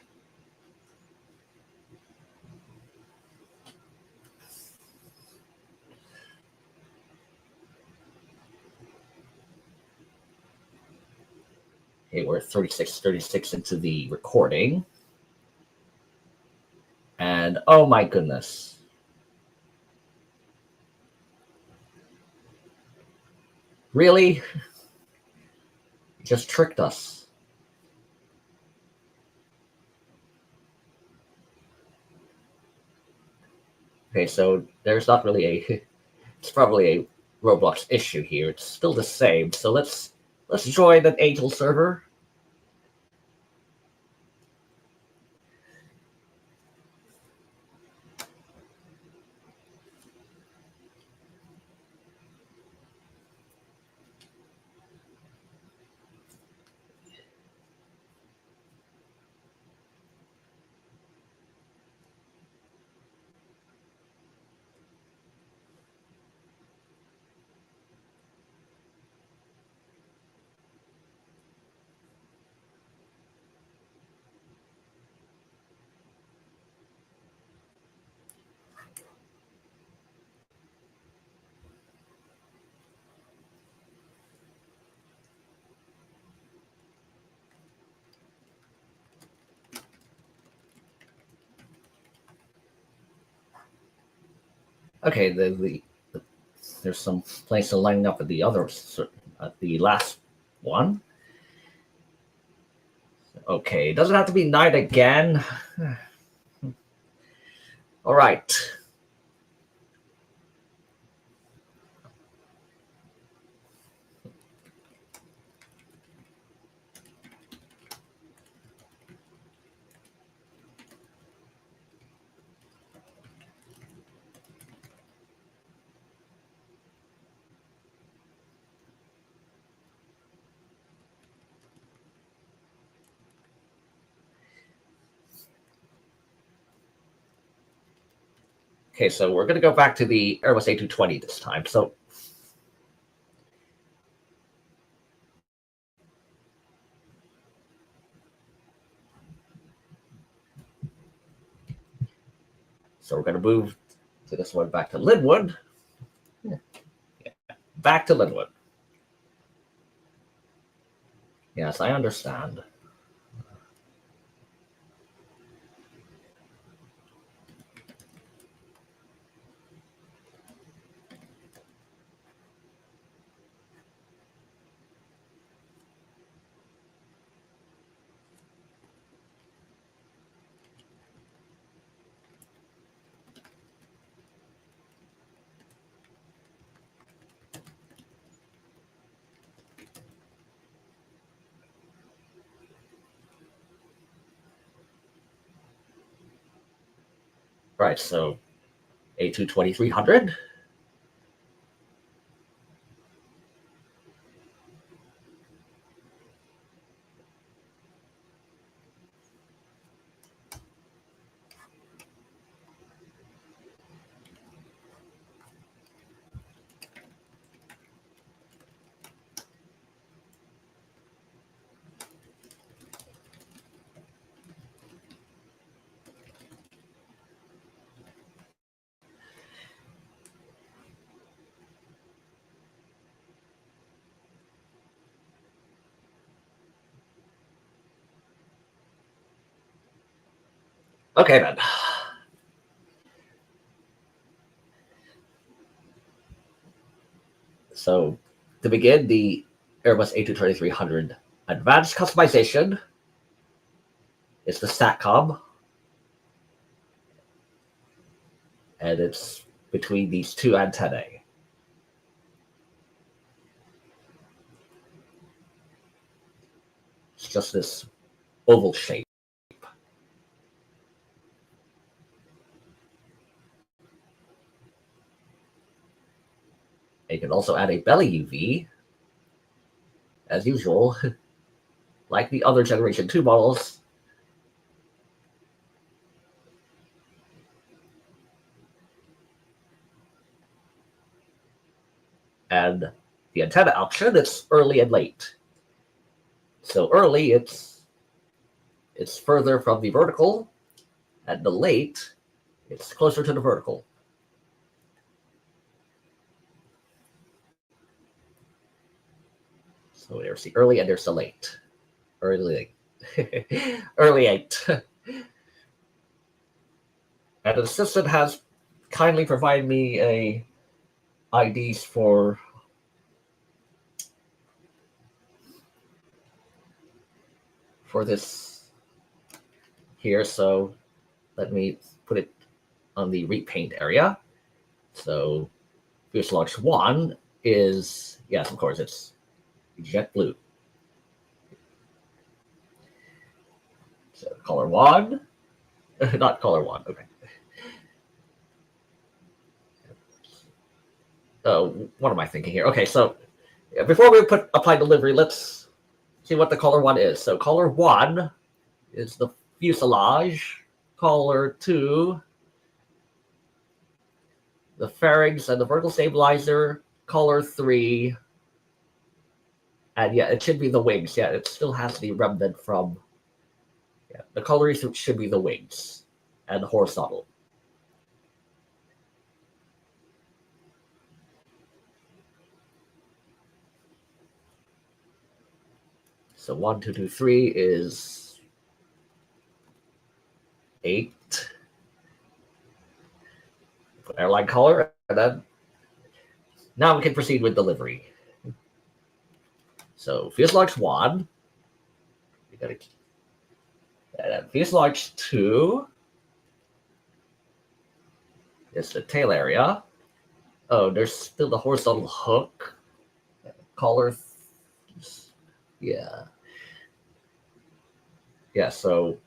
Okay, we're 36 into the recording. And oh my goodness. Really? You just tricked us. Okay, so there's not really a, it's probably a Roblox issue here. It's still the same. So let's join an Angel server. Okay, there's some place lining up at the other, at the last one. Okay, doesn't have to be night again. All right. Okay, so we're going to go back to the Airbus A220 this time. So we're going to move to this one back to Linwood. Yeah. Back to Linwood. Yes, I understand. Right, so A220-300. Okay, then. So to begin, the Airbus A220-300 advanced customization is the SATCOM, and it's between these two antennae. It's just this oval shape. You can also add a belly UV, as usual, like the other Generation 2 models. And the antenna option, it's early and late. So early, it's further from the vertical, and the late, it's closer to the vertical. So there's the early and there's the late. Early, early 8. And the assistant has kindly provided me a IDs for this here. So let me put it on the repaint area. So fuselage 1 is, yes, of course, it's jet blue. So color 1, not color 1, okay. What am I thinking here? Okay, so before we apply delivery, let's see what the color 1 is. So color 1 is the fuselage. Color 2, the fairings and the vertical stabilizer. Color 3, and yeah, it should be the wings. Yeah, it still has the remnant from, yeah, the coloring should be the wings and the horizontal. So 1, 2, 2, 3 is 8. Put airline color, and then now we can proceed with delivery. So fuselage 1, we gotta, and then fuselage 2 is the tail area. Oh, there's still the horizontal hook. Color, yeah. Yeah, so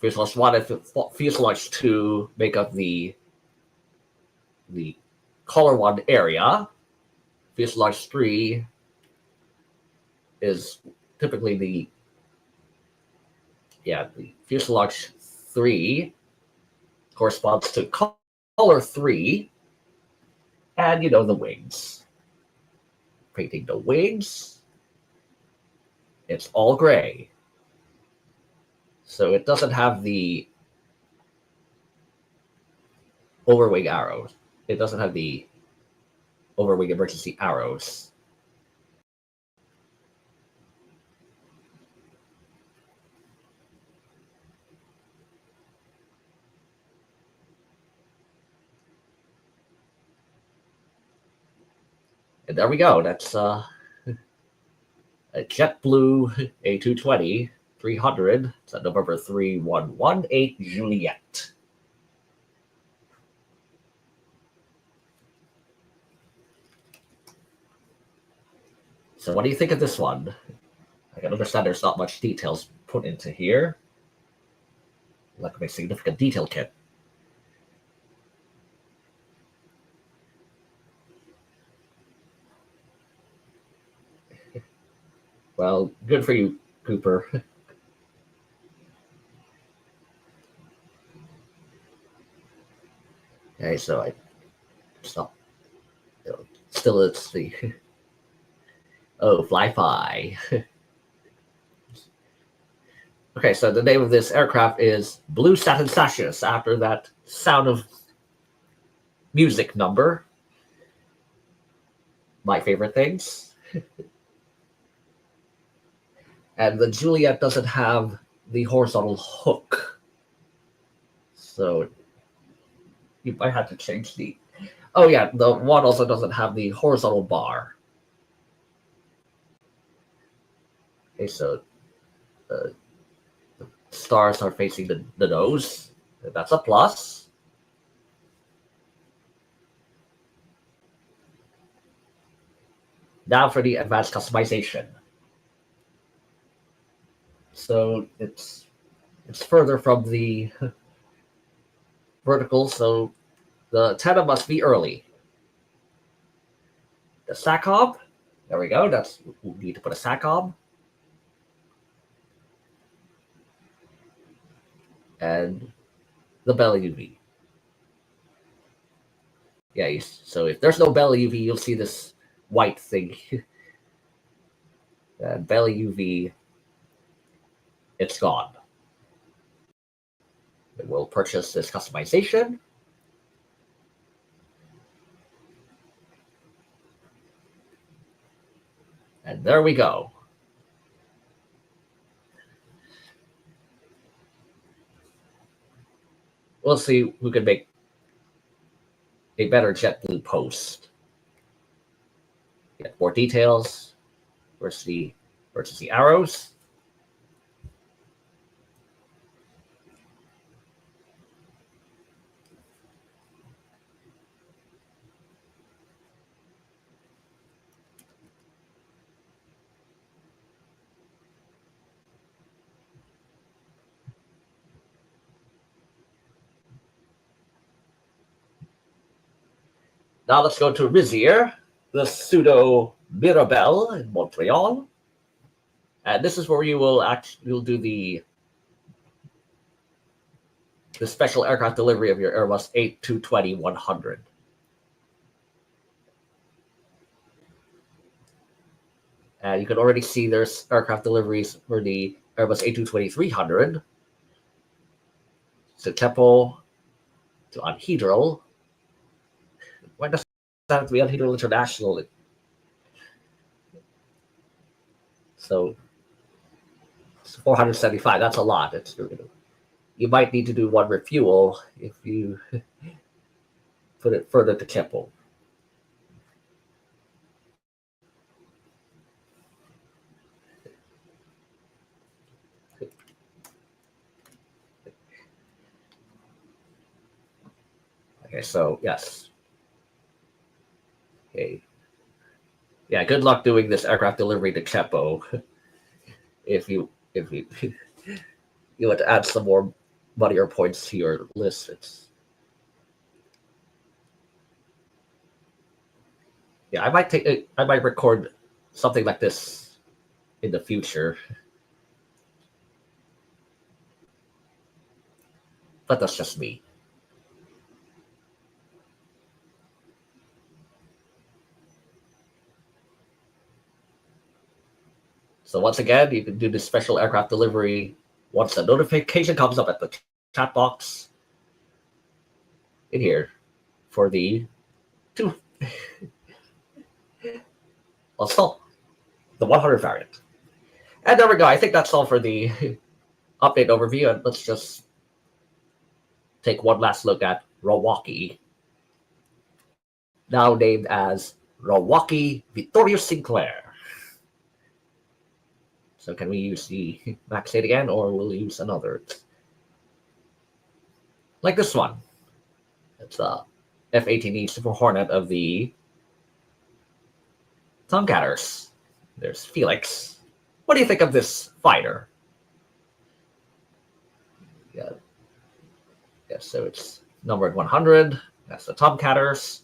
fuselage 1 and fuselage 2 make up the color 1 area. Fuselage 3 is typically the fuselage 3 corresponds to color 3, and the wings. Painting the wings, it's all gray. So it doesn't have the overwing arrows. It doesn't have the overwing emergency arrows. And there we go. That's a JetBlue A220 300. It's at November 3118 Juliet. So what do you think of this one? I can understand there's not much details put into here. Like a significant detail kit. Well, good for you, Cooper. Okay, so I stop. Still, it's the fly. Okay, so the name of this aircraft is Blue Satin Sashes, after that Sound of Music number. My favorite things. And the Juliet doesn't have the horizontal hook. So you might have to change the... Oh yeah, the one also doesn't have the horizontal bar. Okay, so the stars are facing the nose. That's a plus. Now for the advanced customization. So it's further from the vertical, so the antenna must be early. The SACOM, there we go. We need to put a SACOM. And the belly UV. Yeah, so if there's no belly UV, you'll see this white thing. Belly UV, it's gone. We'll purchase this customization. And there we go. We'll see who can make a better JetBlue post. Get more details. Where's the arrows? Now let's go to Rizier, the pseudo Mirabelle in Montreal. And this is where you'll do the special aircraft delivery of your Airbus A220-100. And you can already see there's aircraft deliveries for the Airbus A220-300 to Keppel, to Anhedral. Why does that have to be Anhedral International? So it's 475. That's a lot. You might need to do one refuel if you put it further to Keppel. Okay, so yes. Okay. Yeah, good luck doing this aircraft delivery to Keppel. if you want to add some more money or points to your list, I might record something like this in the future. But that's just me. So once again, you can do the special aircraft delivery once a notification comes up at the chat box in here for the two. Let's stop the 100 variant. And there we go. I think that's all for the update overview. And let's just take one last look at Milwaukee, now named as Milwaukee Victoria Sinclair. So can we use the max state again, or we'll use another? Like this one. It's a F-18E Super Hornet of the Tomcatters. There's Felix. What do you think of this fighter? Yeah. Yeah, so it's numbered 100. That's the Tomcatters.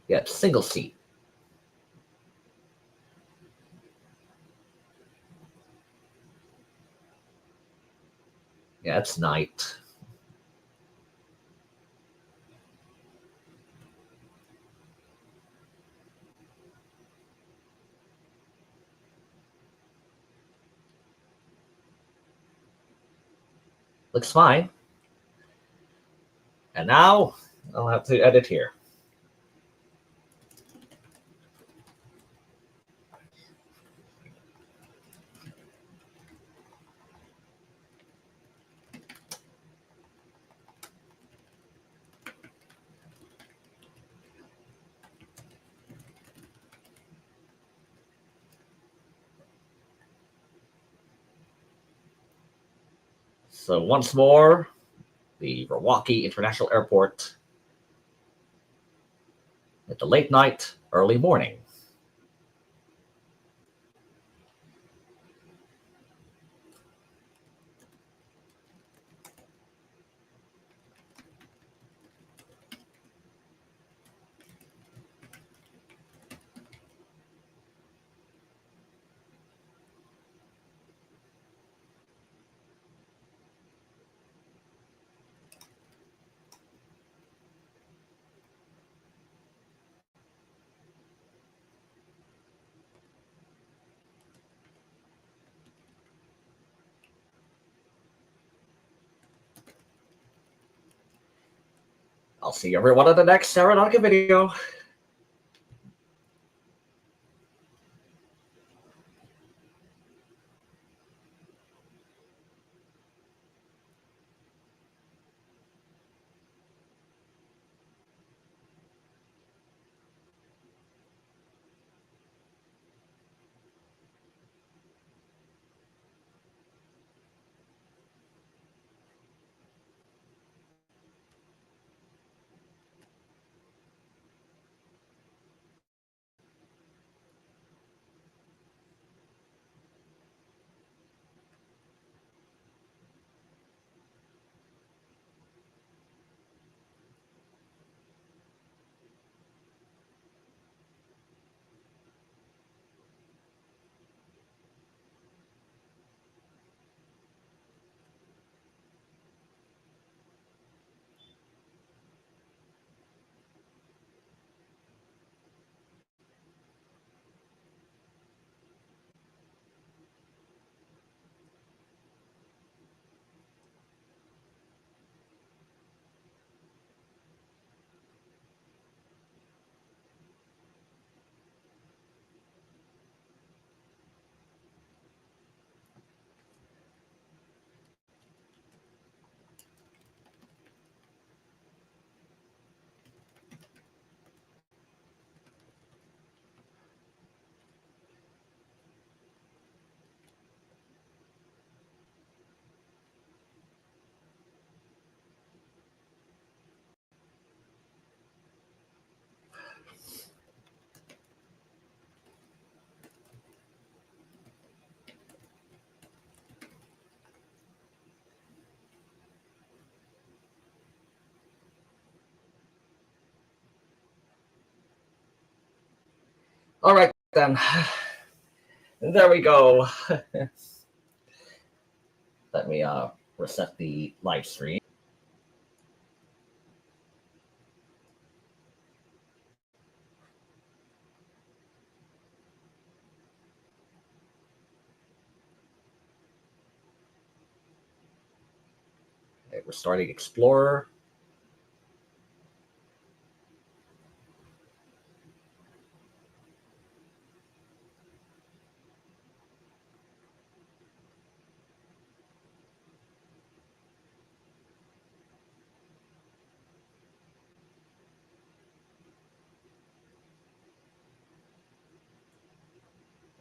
Yeah, it's single seat. Yeah, it's night. Looks fine. And now I'll have to edit here. So once more, the Milwaukee International Airport at the late night, early morning. I'll see everyone in the next Aeronautica video. All right, then. There we go. Let me reset the live stream. Okay, we're starting Explorer.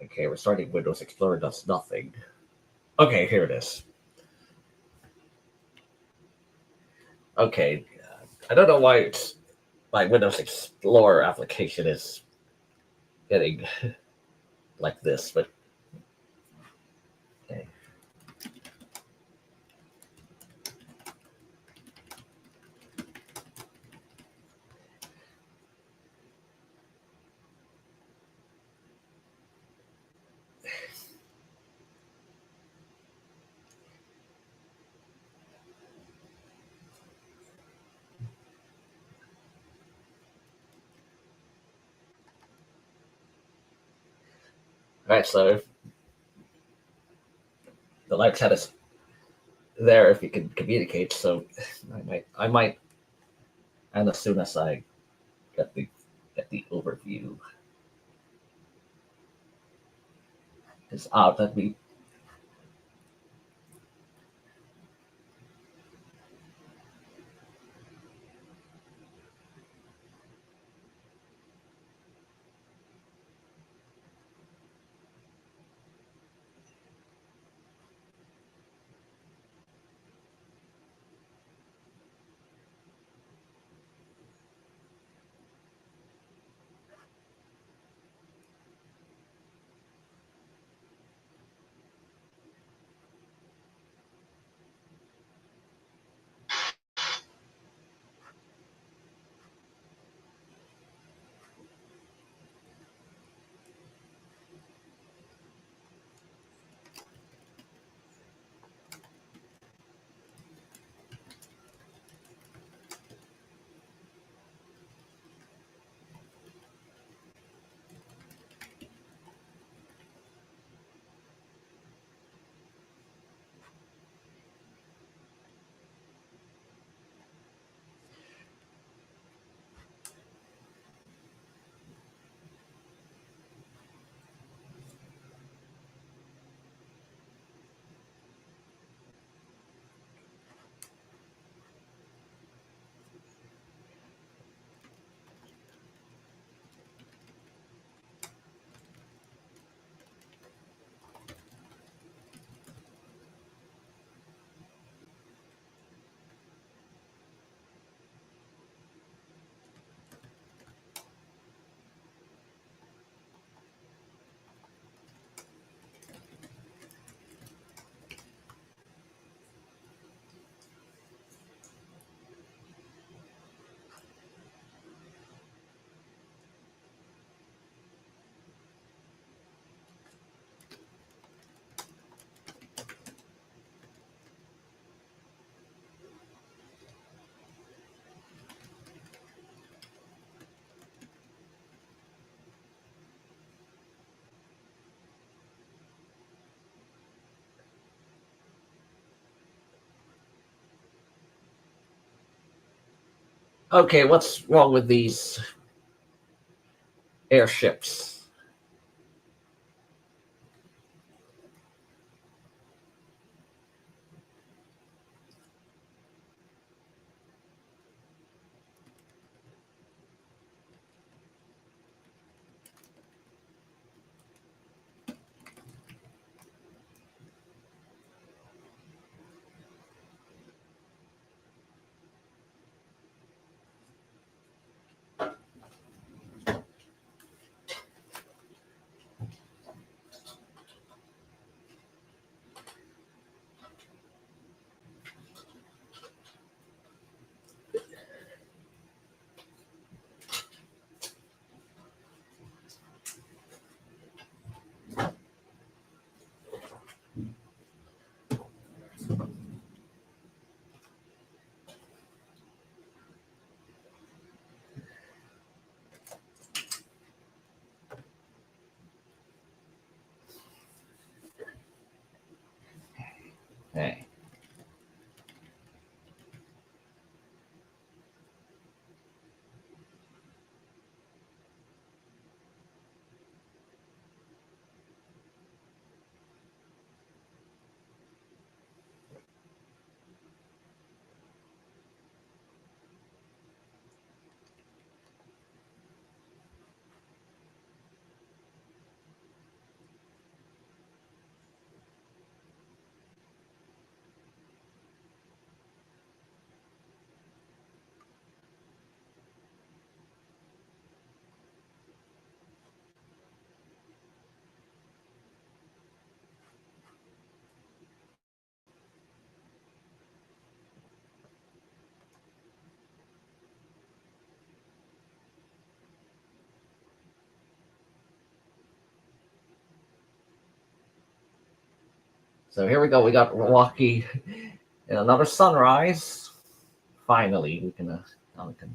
Okay, we're starting Windows Explorer does nothing. Okay, here it is. Okay, I don't know why my Windows Explorer application is getting like this, but okay. All right, so the live chat is there if you can communicate. So I might, and as soon as I get the overview is out, let me. Okay, what's wrong with these airships? So here we go. We got Milwaukee and another sunrise. Finally, we can now we can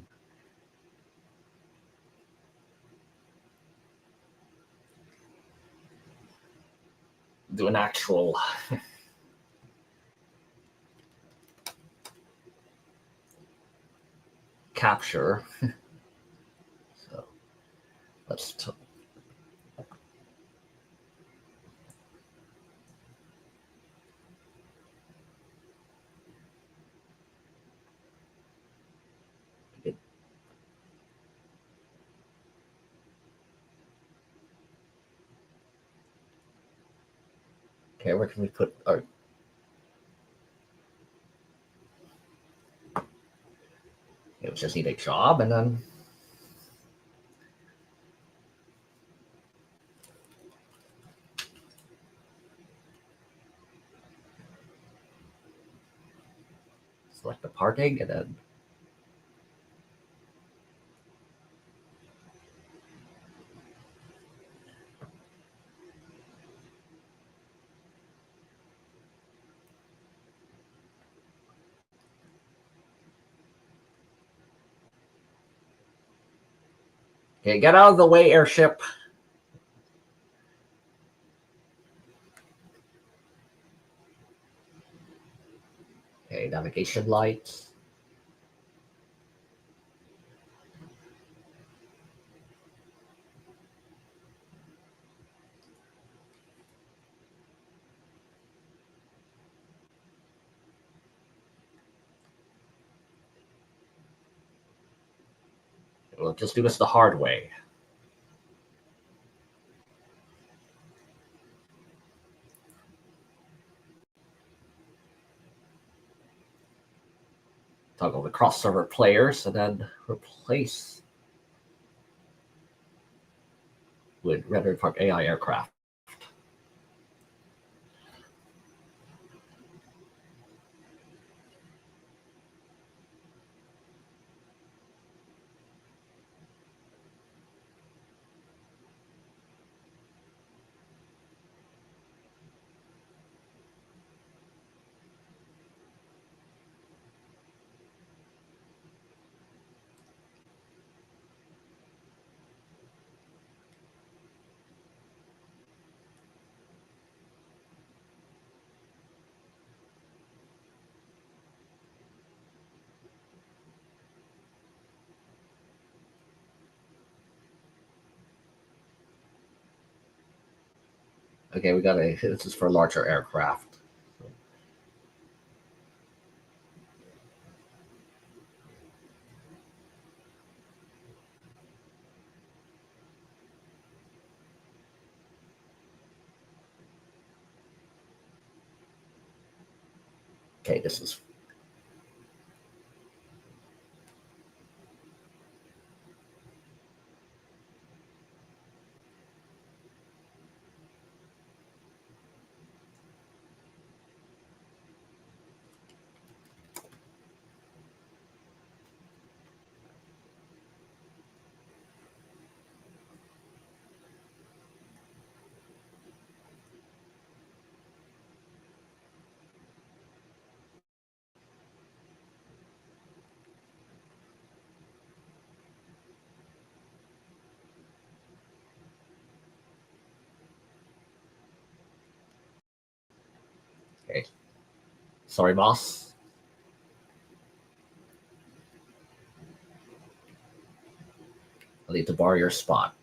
do an actual capture. So let's okay, where can we put our it just need a job and then select the parking and then okay, get out of the way, airship. Okay, navigation lights. We'll just do this the hard way. Toggle the cross server players and then replace with Red Park AI aircraft. Okay, we got a. This is for larger aircraft. Okay, this is. Okay. Sorry, boss. I need to borrow your spot.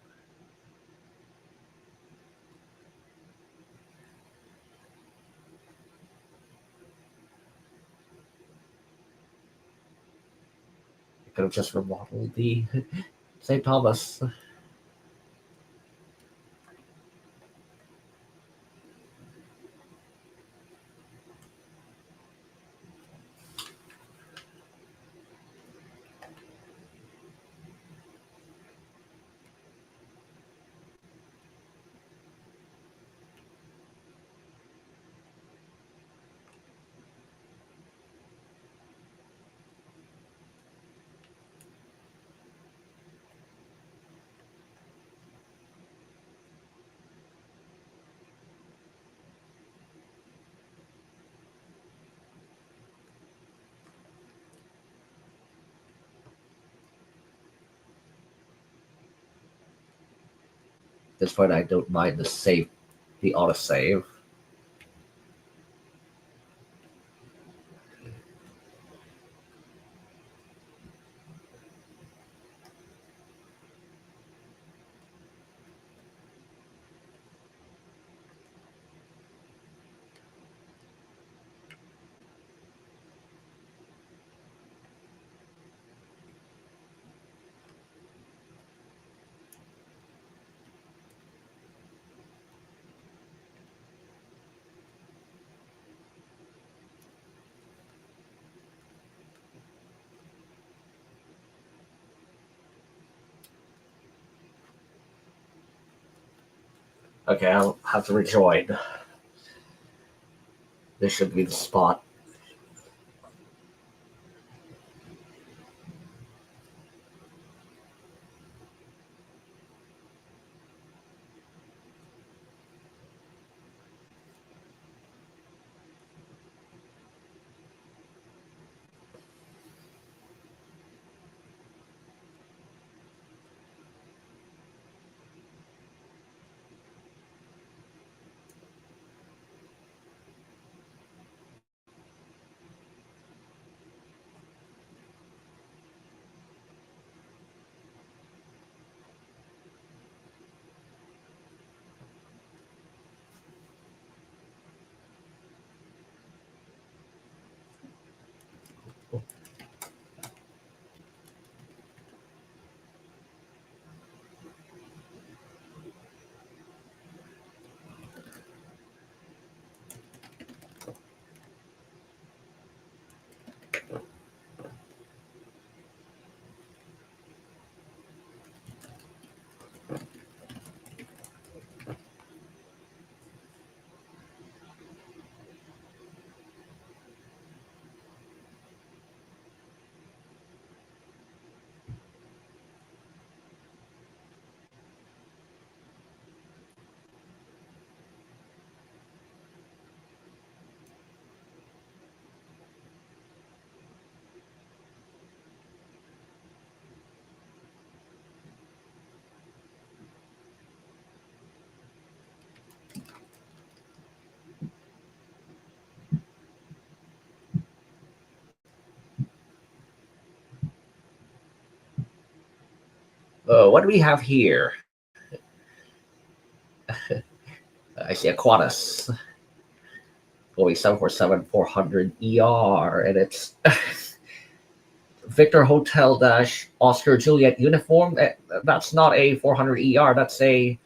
I could have just remodeled the St. Thomas. this point, I don't mind the autosave. Okay, I'll have to rejoin. This should be the spot. What do we have here? I see a Qantas. Boeing 747 400 ER, and it's Victor Hotel Dash Oscar Juliet uniform. That's not a 400 ER. That's a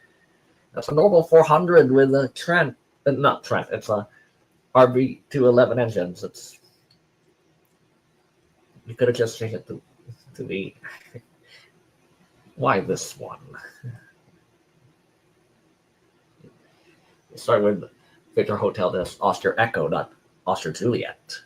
normal 400 with a Trent. Not Trent. It's a RB211 engines. It's you could have just changed it to the. Why this one? Start with Victor Hotel Dash Oscar Echo, not Oscar Juliet.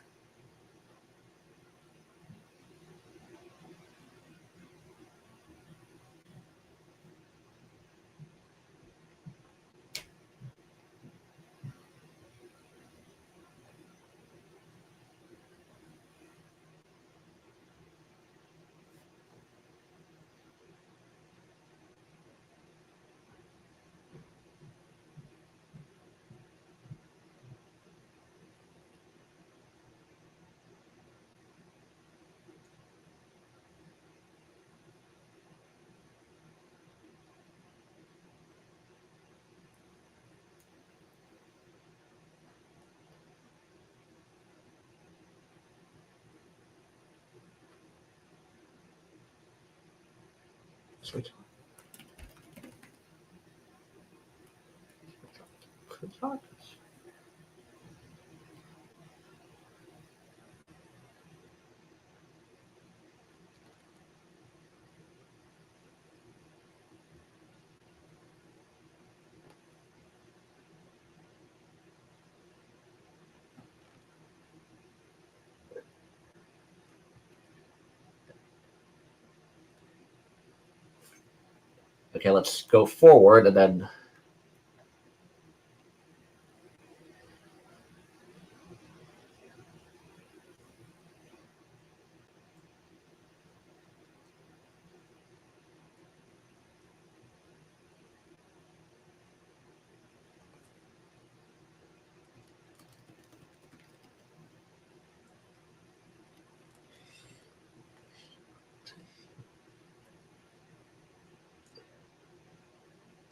Sweet. Okay, let's go forward and then.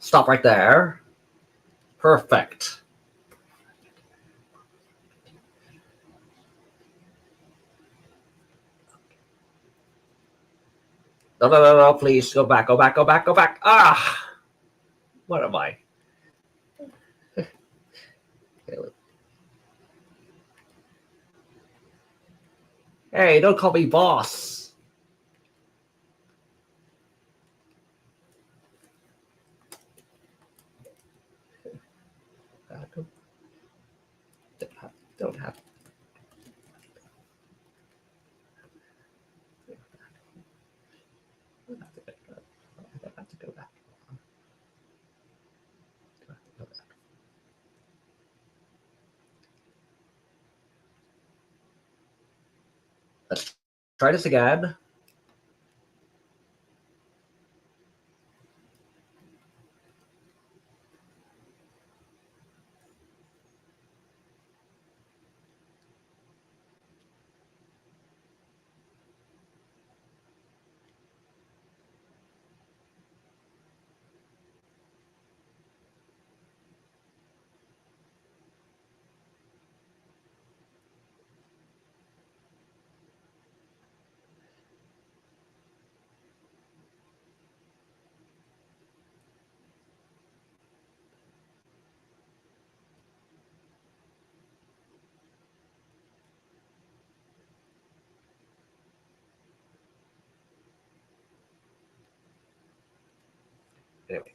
Stop right there. Perfect. No, no, no, no, please go back, go back, go back, go back. Ah! What am I? Hey, don't call me boss. Don't have. I have to go back. Let's try this again. Anyway.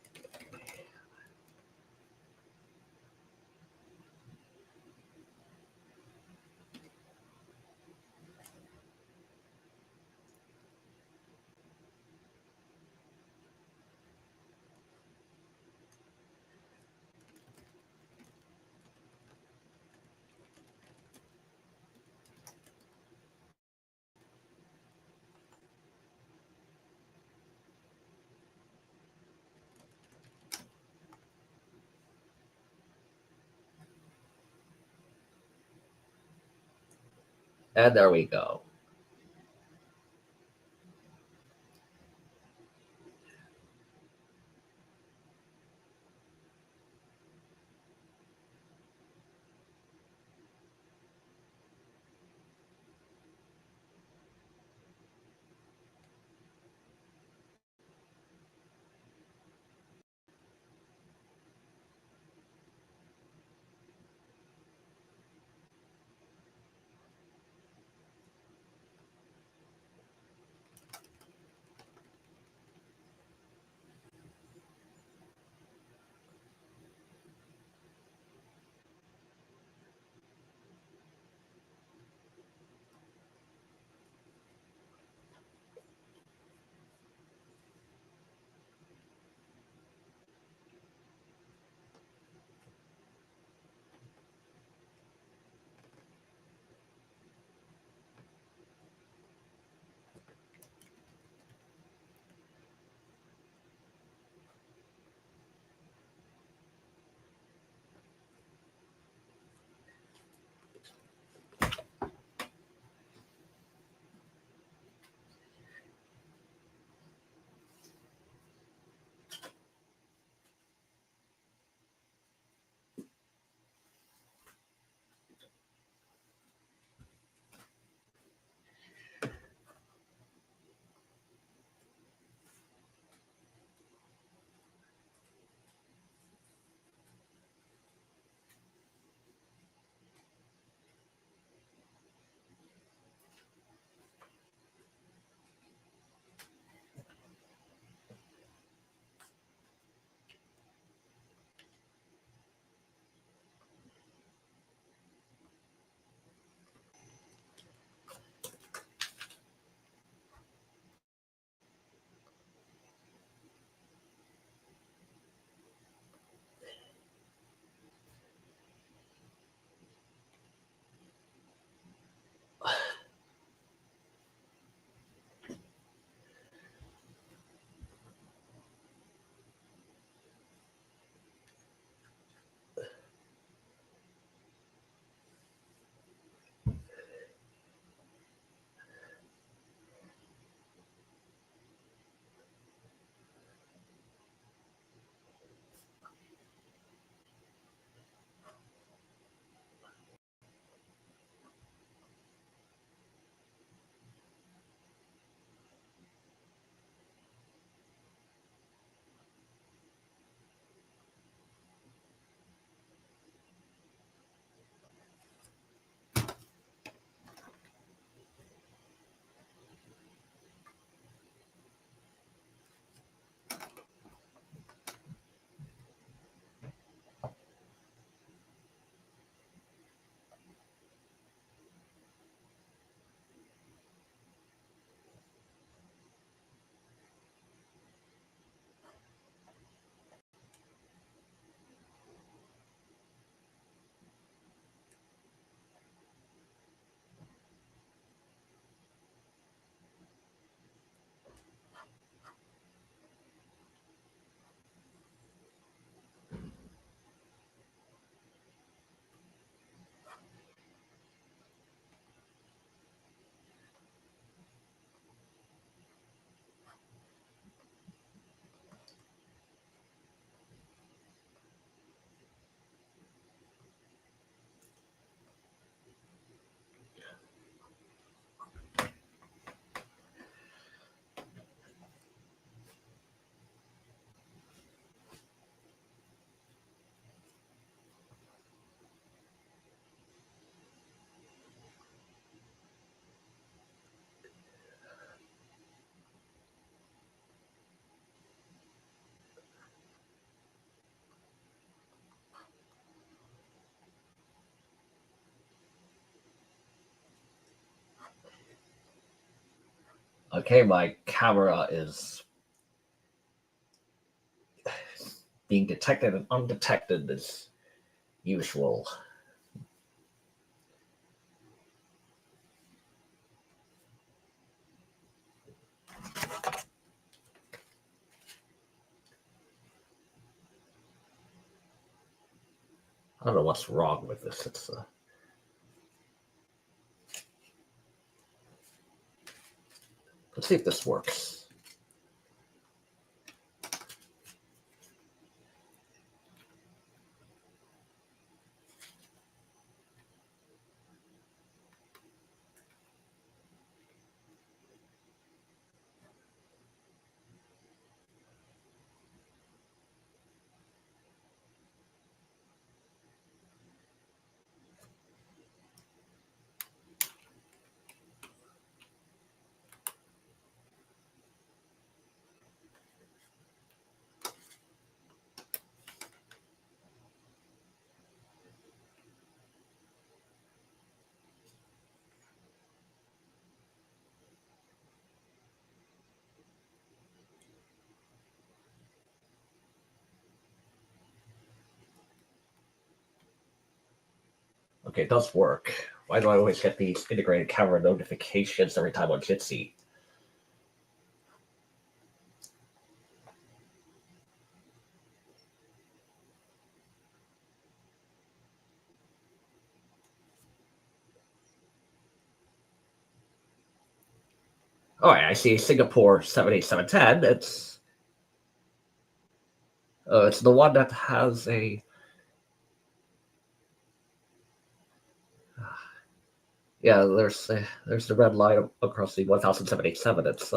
And there we go. Okay, my camera is being detected and undetected as usual. I don't know what's wrong with this. Let's see if this works. Okay, it does work. Why do I always get these integrated camera notifications every time on Jitsi? All right, I see Singapore 78710. It's the one that has a yeah. There's the red line across the 1787. It's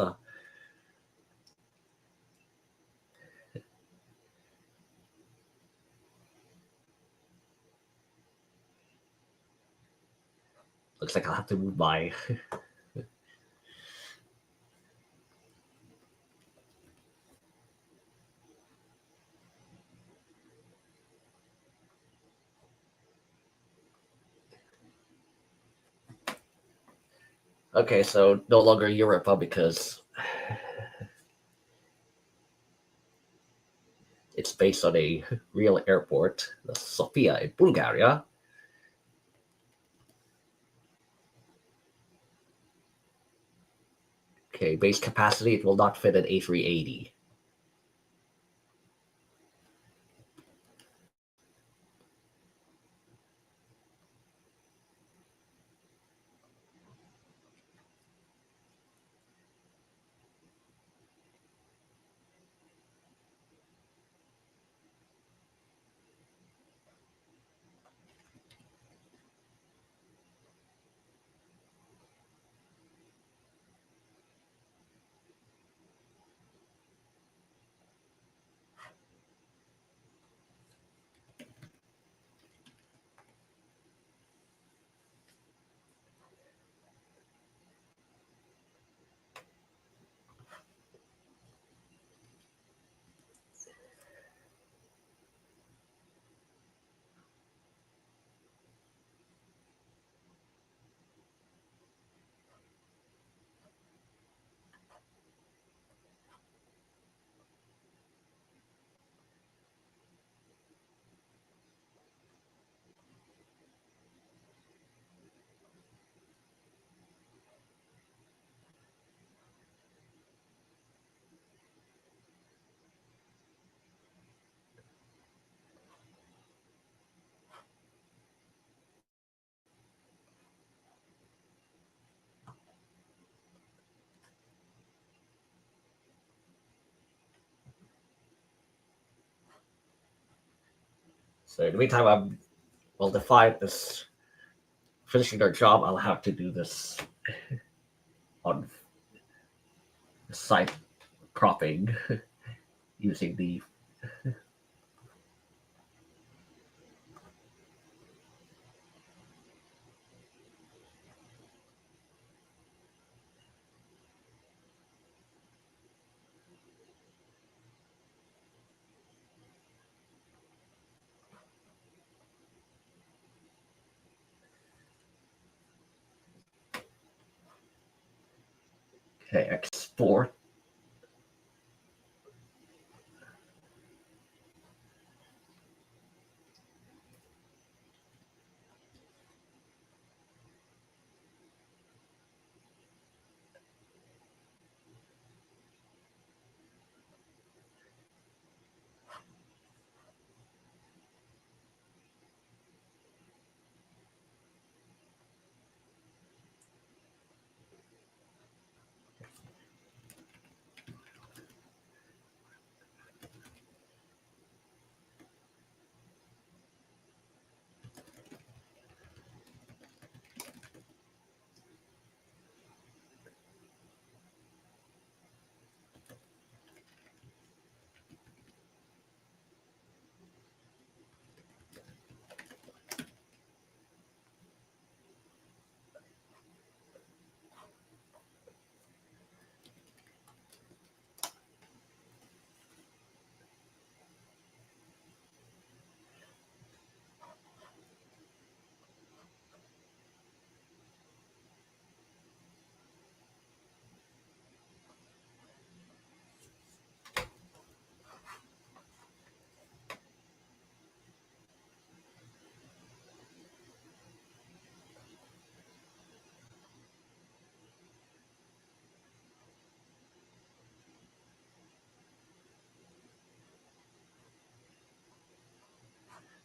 looks like I'll have to move my. Okay, so no longer Europa because it's based on a real airport, the Sofia in Bulgaria. Okay, base capacity, it will not fit an A380. So in the meantime, well, Defiant is finishing their job. I'll have to do this on site cropping using the. Okay, export.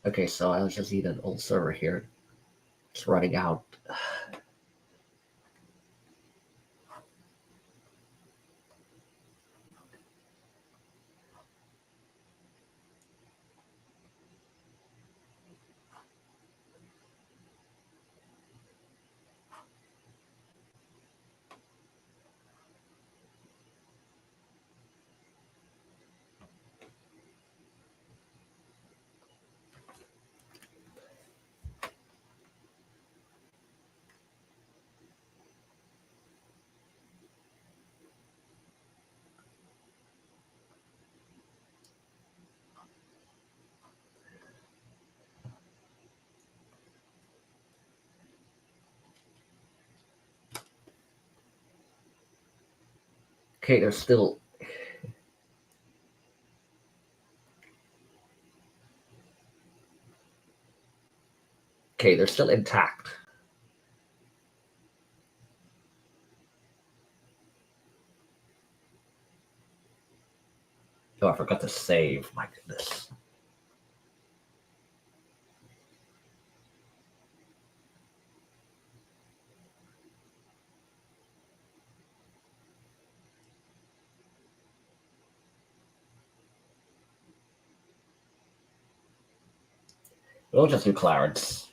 Okay, so I just need an old server here. It's running out. Okay, there's still. Okay, they're still intact. Oh, I forgot to save. My goodness. We'll just do Clarence.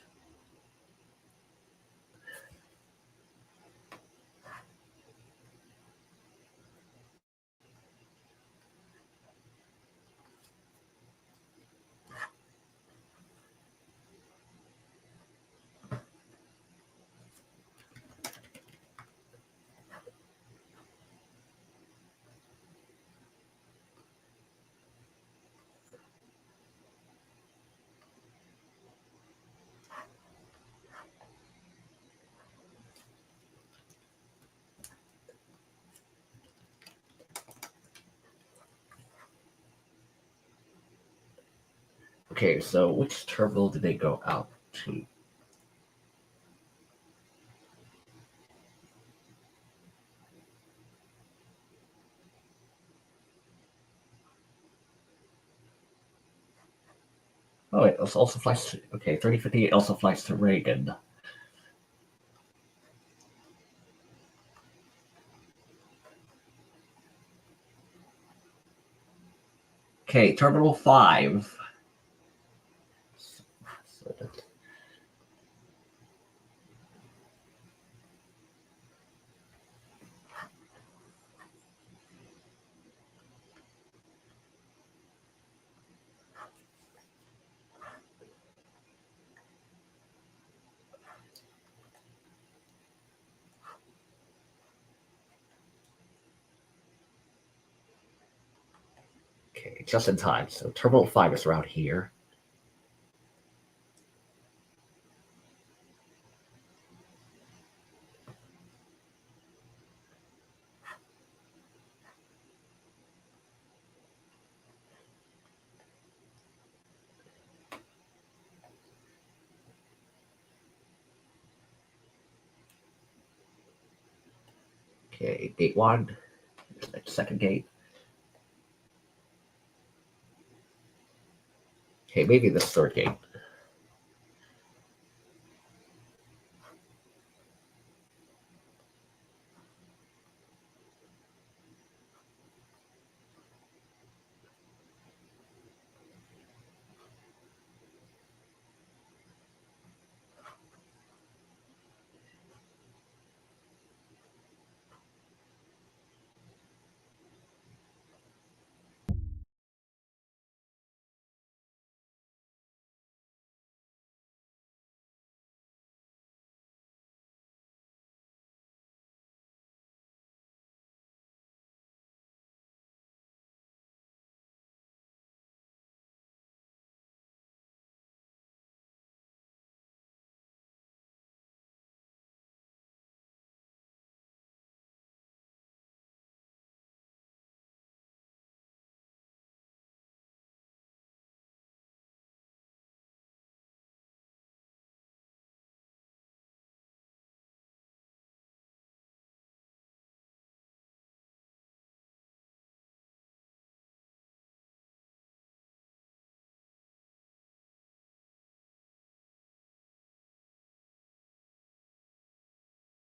Okay, so which terminal did they go out to? Oh, it also flies to. Okay, 3058 also flies to Reagan. Okay, Terminal 5. Okay, just in time. So Terminal 5 is around here. Okay, gate 1. Here's the second gate. Okay, maybe this third gate.